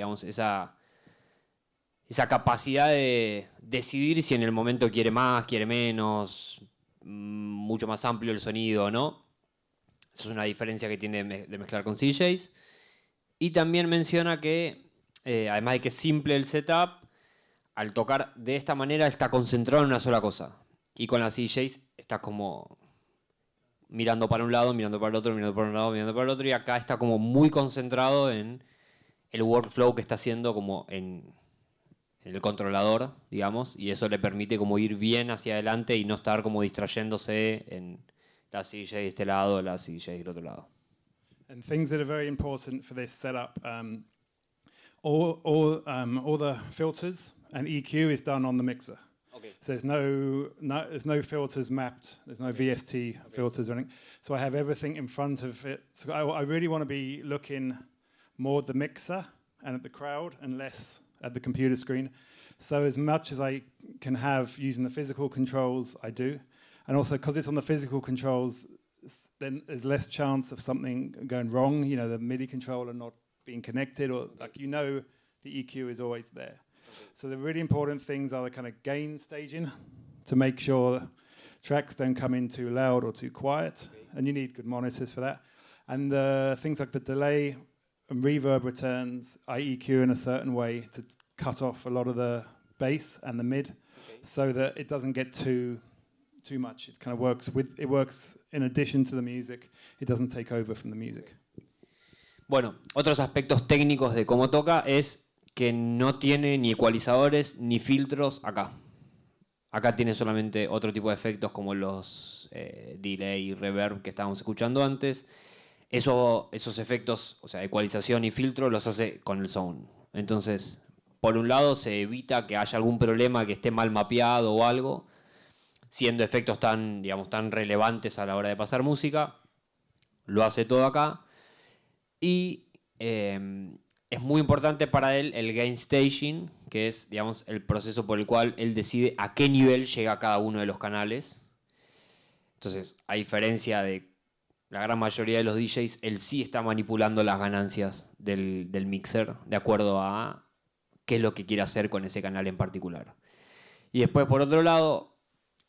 capacidad de decidir si en el momento quiere más, quiere menos, mucho más amplio el sonido o no. Eso es una diferencia que tiene de mezclar con CDJs. Y también menciona que, además de que es simple el setup, al tocar de esta manera está concentrado en una sola cosa. Y con las DJs está como mirando para un lado, mirando para el otro, mirando para un lado, mirando para el otro. Y acá está como muy concentrado en el workflow que está haciendo como en el controlador, digamos. Y eso le permite como ir bien hacia adelante y no estar como distrayéndose en la CDJ de este lado, la CDJ del otro lado. And things that are very important for this setup, all the filters and EQ is done on the mixer. Okay. So there's no filters mapped. There's no VST filters or anything. So I have everything in front of it. So I really want to be looking more at the mixer and at the crowd and less at the computer screen. So as much as I can have using the physical controls, I do. And also because it's on the physical controls, then there's less chance of something going wrong. You know, the MIDI controller not being connected, or like, you know, the EQ is always there. So the really important things are the kind of gain staging to make sure tracks don't come in too loud or too quiet. And you need good monitors for that. And things like the delay and reverb returns, I EQ in a certain way to cut off a lot of the bass and the mid, so that it doesn't get too much. It kind of works in addition to the music. It doesn't take over from the music. Bueno, otros aspectos técnicos de cómo toca es que no tiene ni ecualizadores ni filtros acá. Acá tiene solamente otro tipo de efectos como los delay y reverb que estábamos escuchando antes. Esos efectos, o sea, ecualización y filtro, los hace con el sound. Entonces, por un lado, se evita que haya algún problema que esté mal mapeado o algo, siendo efectos tan, digamos, tan relevantes a la hora de pasar música. Lo hace todo acá. Y es muy importante para él el gain staging, que es, digamos, el proceso por el cual él decide a qué nivel llega cada uno de los canales. Entonces, a diferencia de la gran mayoría de los DJs, él sí está manipulando las ganancias del mixer de acuerdo a qué es lo que quiere hacer con ese canal en particular. Y después, por otro lado,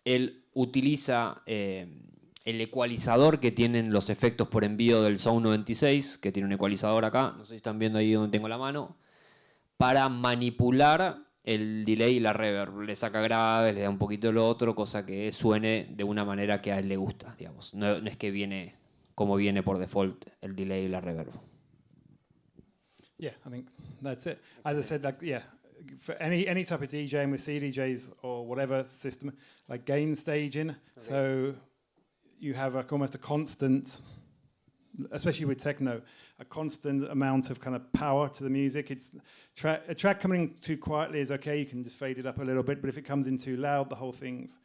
él utiliza el ecualizador que tienen los efectos por envío del Sound 96, que tiene un ecualizador acá, no sé si están viendo ahí donde tengo la mano, para manipular el delay y la reverb. Le saca graves, le da un poquito lo otro, cosa que suene de una manera que a él le gusta, digamos. No es que viene como viene por default el delay y la reverb. Yeah, I think that's it. As I said, like, yeah, for any type of DJing with CDJs or whatever system, like gain staging, so you have almost a constant, especially with techno, a constant amount of kind of power to the music. It's a track coming too quietly is okay, you can just fade it up a little bit, but if it comes in too loud, the whole thing's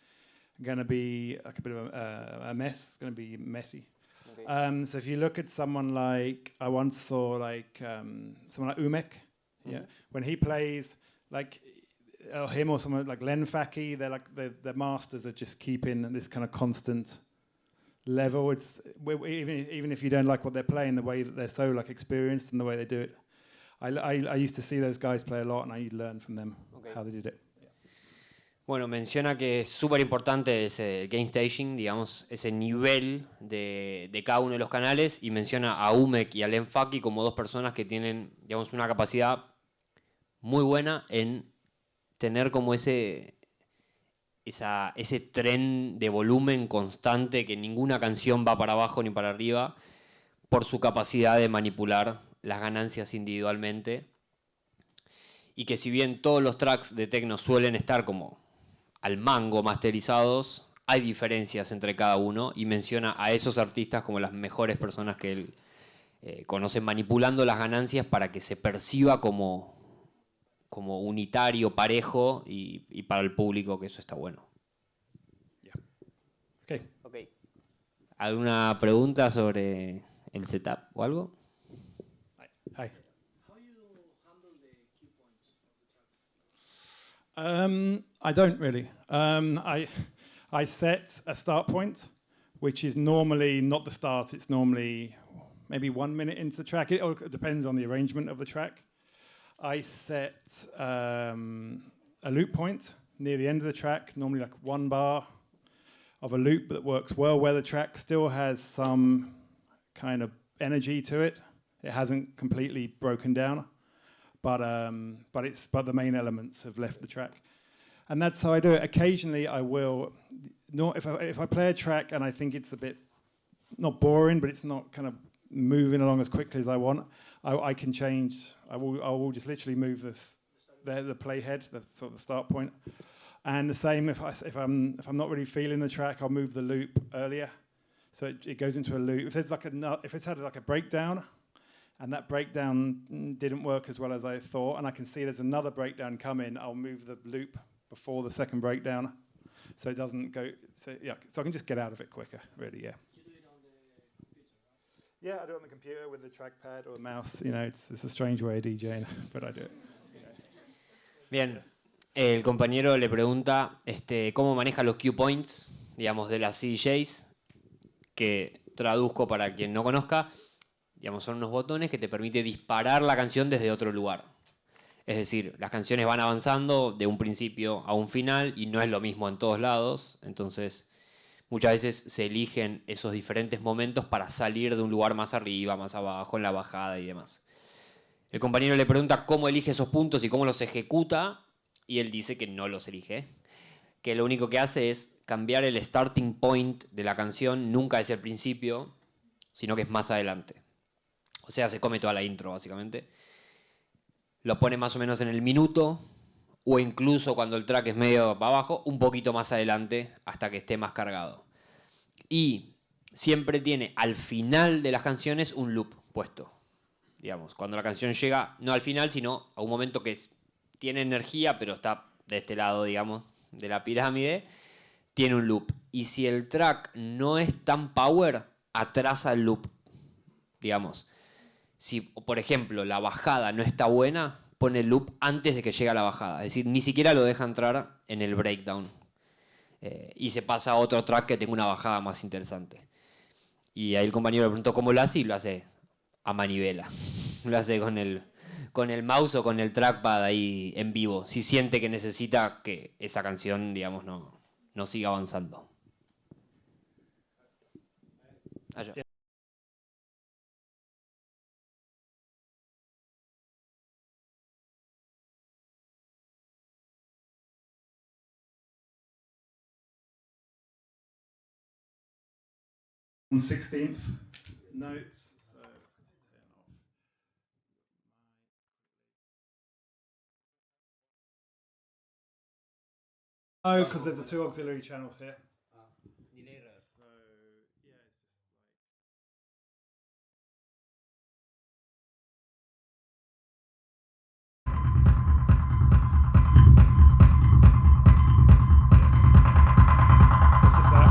going to be like a bit of a mess. It's going to be messy. Okay. So if you look at someone like, I once saw like someone like Umek, yeah, when he plays, like him or someone like Len Faki, they're like the masters at just keeping this kind of constant level. It's even if you don't like what they're playing, the way that they're so like experienced and the way they do it. I used to see those guys play a lot, and I learned from them how they did it. Bueno, menciona que es súper importante ese gain staging, digamos, ese nivel de cada uno de los canales, y menciona a Umek y a Len Faki como dos personas que tienen, digamos, una capacidad muy buena en tener como ese tren de volumen constante, que ninguna canción va para abajo ni para arriba, por su capacidad de manipular las ganancias individualmente. Y que si bien todos los tracks de techno suelen estar como al mango masterizados, hay diferencias entre cada uno, y menciona a esos artistas como las mejores personas que él conoce manipulando las ganancias para que se perciba como unitario, parejo, y para el público, que eso está bueno. Okay. ¿Alguna pregunta sobre el setup o algo? Hi. How you handle the cue points of the track? I don't really. I set a start point, which is normally not the start. It's normally maybe 1 minute into the track. It depends on the arrangement of the track. I set a loop point near the end of the track, normally like 1 bar of a loop that works well, where the track still has some kind of energy to it. It hasn't completely broken down, but the main elements have left the track. And that's how I do it. Occasionally I will, if I play a track and I think it's a bit, not boring, but it's not kind of moving along as quickly as I want, I can change, I will just literally move the playhead, the sort of the start point. And the same if I'm not really feeling the track, I'll move the loop earlier. So it goes into a loop. If it's had like a breakdown, and that breakdown didn't work as well as I thought, and I can see there's another breakdown coming, I'll move the loop before the second breakdown, so it doesn't go. So I can just get out of it quicker, really. Yeah. You do it on the computer, right? Yeah, I do it on the computer with the trackpad or the mouse. You know, it's a strange way of DJing, but I do it. Bien. El compañero le pregunta cómo maneja los cue points, digamos, de las CDJs, que traduzco para quien no conozca. Digamos, son unos botones que te permite disparar la canción desde otro lugar. Es decir, las canciones van avanzando de un principio a un final y no es lo mismo en todos lados. Entonces, muchas veces se eligen esos diferentes momentos para salir de un lugar más arriba, más abajo, en la bajada y demás. El compañero le pregunta cómo elige esos puntos y cómo los ejecuta, y él dice que no los elige. Que lo único que hace es cambiar el starting point de la canción, nunca es el principio, sino que es más adelante. O sea, se come toda la intro, básicamente. Lo pone más o menos en el minuto, o incluso cuando el track es medio para abajo, un poquito más adelante, hasta que esté más cargado. Y siempre tiene al final de las canciones un loop puesto. Digamos, cuando la canción llega, no al final, sino a un momento que tiene energía, pero está de este lado, digamos, de la pirámide, tiene un loop. Y si el track no es tan power, atrasa el loop, digamos. Si, por ejemplo, la bajada no está buena, pone el loop antes de que llegue a la bajada. Es decir, ni siquiera lo deja entrar en el breakdown. Y se pasa a otro track que tenga una bajada más interesante. Y ahí el compañero le preguntó cómo lo hace, y lo hace a manivela. Lo hace con el mouse o con el trackpad ahí en vivo. Si siente que necesita que esa canción, digamos, no siga avanzando. Allá. On 16th notes, so just turn off. Oh, because there's the two auxiliary channels here. So yeah, it's just like. So it's just that.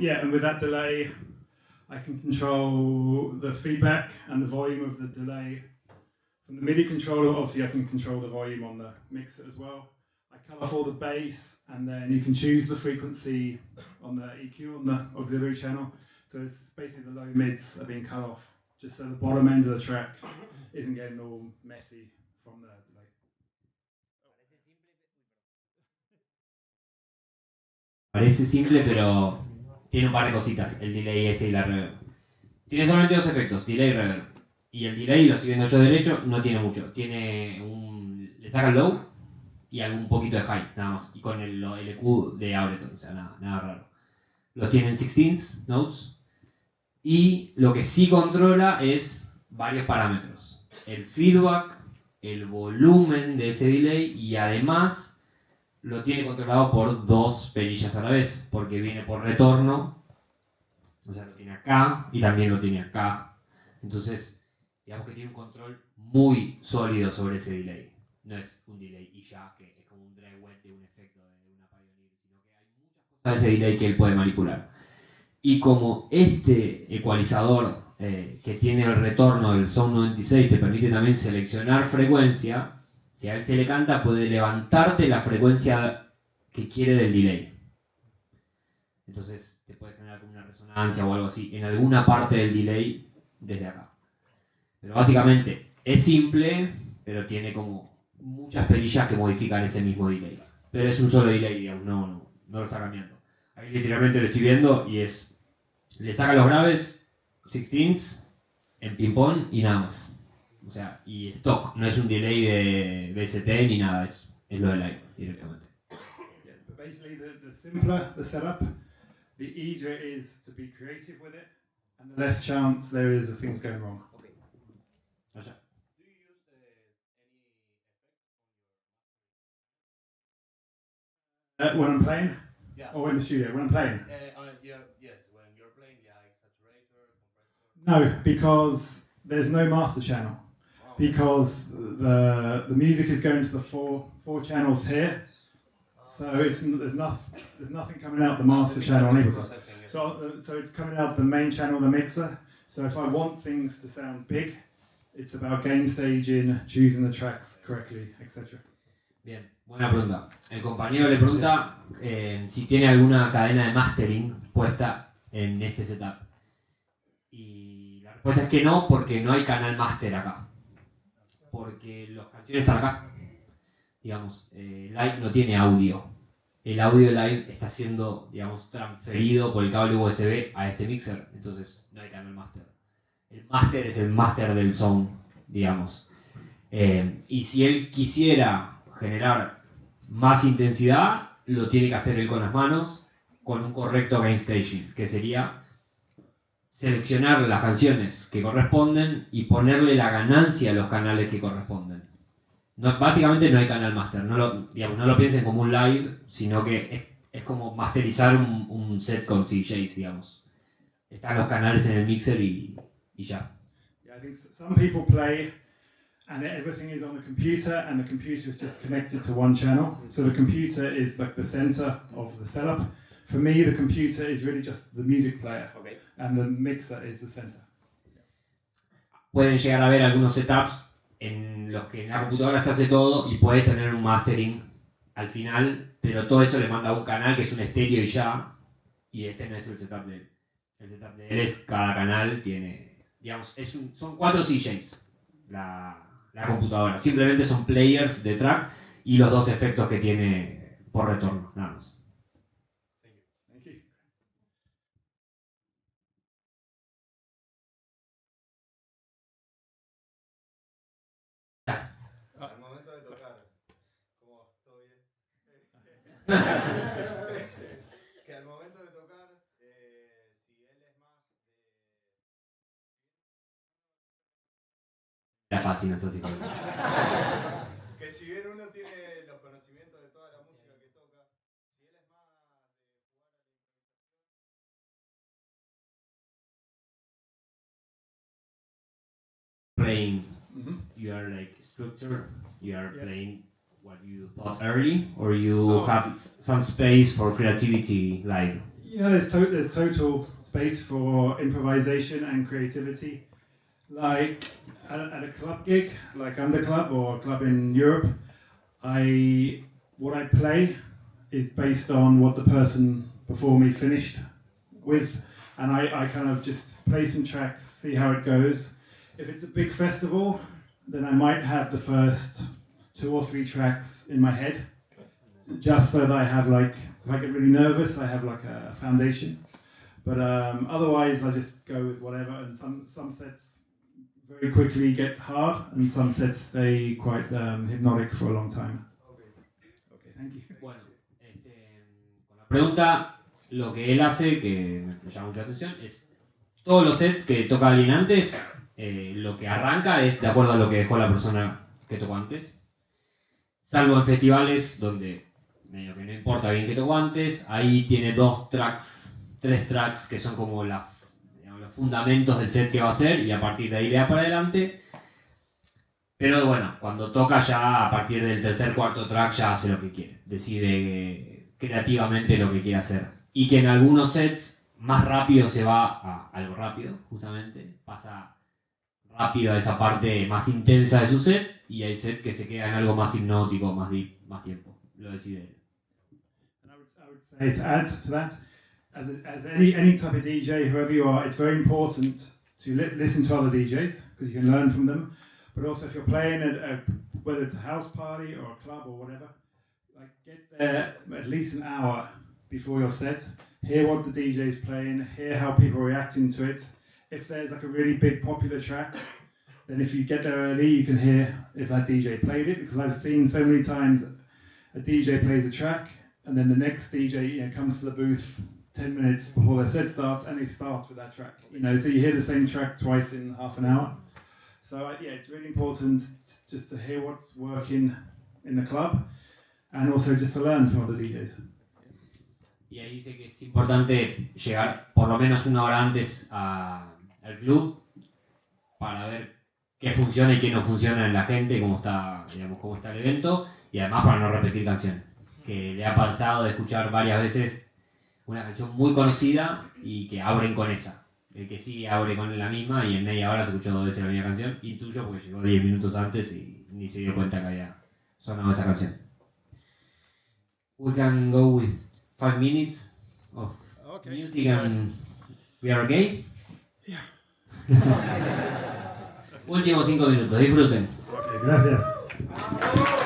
And with that delay, I can control the feedback and the volume of the delay. From the MIDI controller, obviously I can control the volume on the mixer as well. I cut off all the bass, and then you can choose the frequency on the EQ on the auxiliary channel. So it's basically the low mids are being cut off, just so the bottom end of the track isn't getting all messy from the delay. Parece simple, pero tiene un par de cositas, el delay ese y la reverb. Tiene solamente dos efectos, delay y reverb. Y el delay, lo estoy viendo yo derecho, no tiene mucho. Le saca el low y algún poquito de high, nada más. Y con el EQ de Ableton, o sea, nada raro. Los tiene en 16 notes. Y lo que sí controla es varios parámetros. El feedback, el volumen de ese delay, y además lo tiene controlado por dos perillas a la vez, porque viene por retorno, o sea, lo tiene acá y también lo tiene acá. Entonces, digamos que tiene un control muy sólido sobre ese delay. No es un delay y ya, que es como un dry wet de un efecto de una Pioneer, sino que hay muchas cosas de ese delay que él puede manipular. Y como este ecualizador que tiene el retorno del Sound 96 te permite también seleccionar frecuencia, si a él se le canta, puede levantarte la frecuencia que quiere del delay. Entonces te puede generar como una resonancia o algo así en alguna parte del delay desde acá. Pero básicamente es simple, pero tiene como muchas perillas que modifican ese mismo delay. Pero es un solo delay, digamos, no lo está cambiando. Ahí literalmente lo estoy viendo y le saca los graves, 16s, en ping-pong y nada más. O sea, y stock, no es un delay de BST ni nada, es lo de live directamente. Yeah, but basically, the simpler the setup, the easier it is to be creative with it, and the less chance there is of things going wrong. Allá. Do you use any effect When I'm playing, yeah. or in the studio, when I'm playing. Yes, when you're playing, like saturator, compressor. No, because there's no master channel. Wow. Because the music is going to the four channels here, so there's nothing coming out the master channel either. So it's coming out the main channel, the mixer. So if I want things to sound big, it's about gain staging, choosing the tracks correctly, etc. Bien, buena pregunta. El compañero le pregunta si tiene alguna cadena de mastering puesta en este setup. Y la respuesta es que no, porque no hay canal master acá. Porque las canciones están acá. Digamos, Live no tiene audio. El audio de Live está siendo, digamos, transferido por el cable USB a este mixer. Entonces no hay canal master. El master es el master del sound, digamos. Y si él quisiera generar más intensidad, lo tiene que hacer él con las manos, con un correcto gain staging, que sería seleccionar las canciones que corresponden y ponerle la ganancia a los canales que corresponden. Básicamente no hay canal master, no lo piensen como un live, sino que es como masterizar un set con CJs, digamos. Están los canales en el mixer y ya. Yeah, I think some people play and everything is on a computer and the computer is just connected to one channel. So the computer is like the center of the setup. For me, the computer is really just the music player, Okay. and the mixer is the center. Pueden llegar a ver algunos setups en los que en la computadora se hace todo y puedes tener un mastering al final, pero todo eso le manda a un canal que es un estéreo y ya, y este no es el setup de él. El setup de él es cada canal tiene, digamos, son 4 CJs la computadora, simplemente son players de track y los 2 efectos que tiene por retorno, nada más. Thank you. Al momento de tocar, ¿cómo? ¿Todo bien? Que al momento de tocar, si él es más Era fácil, eso sí. que si bien uno tiene los conocimientos de toda la música que toca, si él es más de jugar Playing, you are like structure, you are playing what you thought early, or you have some space for creativity live? Yeah, there's total space for improvisation and creativity. Like at a club gig, like Underclub or a club in Europe, what I play is based on what the person before me finished with, and I kind of just play some tracks, see how it goes. If it's a big festival, then I might have the first 2 or 3 tracks in my head, just so that I have like, if I get really nervous, I have like a foundation. But otherwise, I just go with whatever, and some sets very quickly get hard, and some sets stay quite hypnotic for a long time. Okay, thank you. Bueno, con la pregunta, lo que él hace, que me llama mucha atención, es todos los sets que toca alguien antes, lo que arranca es de acuerdo a lo que dejó la persona que tocó antes. Salvo en festivales donde medio que no importa bien que tocó antes, ahí tiene 2 tracks, 3 tracks que son como los fundamentos del set que va a hacer y a partir de ahí le da para adelante. Pero bueno, cuando toca ya a partir del 3er, 4 track ya hace lo que quiere, decide creativamente lo que quiere hacer. Y que en algunos sets más rápido se va a algo rápido, justamente, pasa rápido a esa parte más intensa de su set y hay set que se queda en algo más hipnótico, más deep, más tiempo, lo decide él. And I would say to add to that, as any type of DJ, whoever you are, it's very important to listen to other DJs because you can learn from them. But also, if you're playing at whether it's a house party or a club or whatever, like get there at least an hour before your set, hear what the DJ's playing, hear how people are reacting to it. If there's like a really big popular track, then if you get there early, you can hear if that DJ played it, because I've seen so many times a DJ plays a track and then the next DJ comes to the booth 10 minutes before their set starts and they start with that track. So you hear the same track twice in half an hour. So it's really important just to hear what's working in the club and also just to learn from other DJs. Y ahí dice que es importante llegar por lo menos una hora antes al club para ver qué funciona y qué no funciona en la gente, cómo está el evento, y además para no repetir canciones. Que le ha pasado de escuchar varias veces una canción muy conocida y que abren con esa. El que sí abre con la misma y en media hora se escuchó 2 veces la misma canción, intuyo porque llegó 10 minutos antes y ni se dio cuenta que había sonado esa canción. We can go with 5 minutes of music and we are okay? Yeah. Últimos 5 minutos, disfruten. Okay, gracias. Gracias.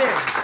bien.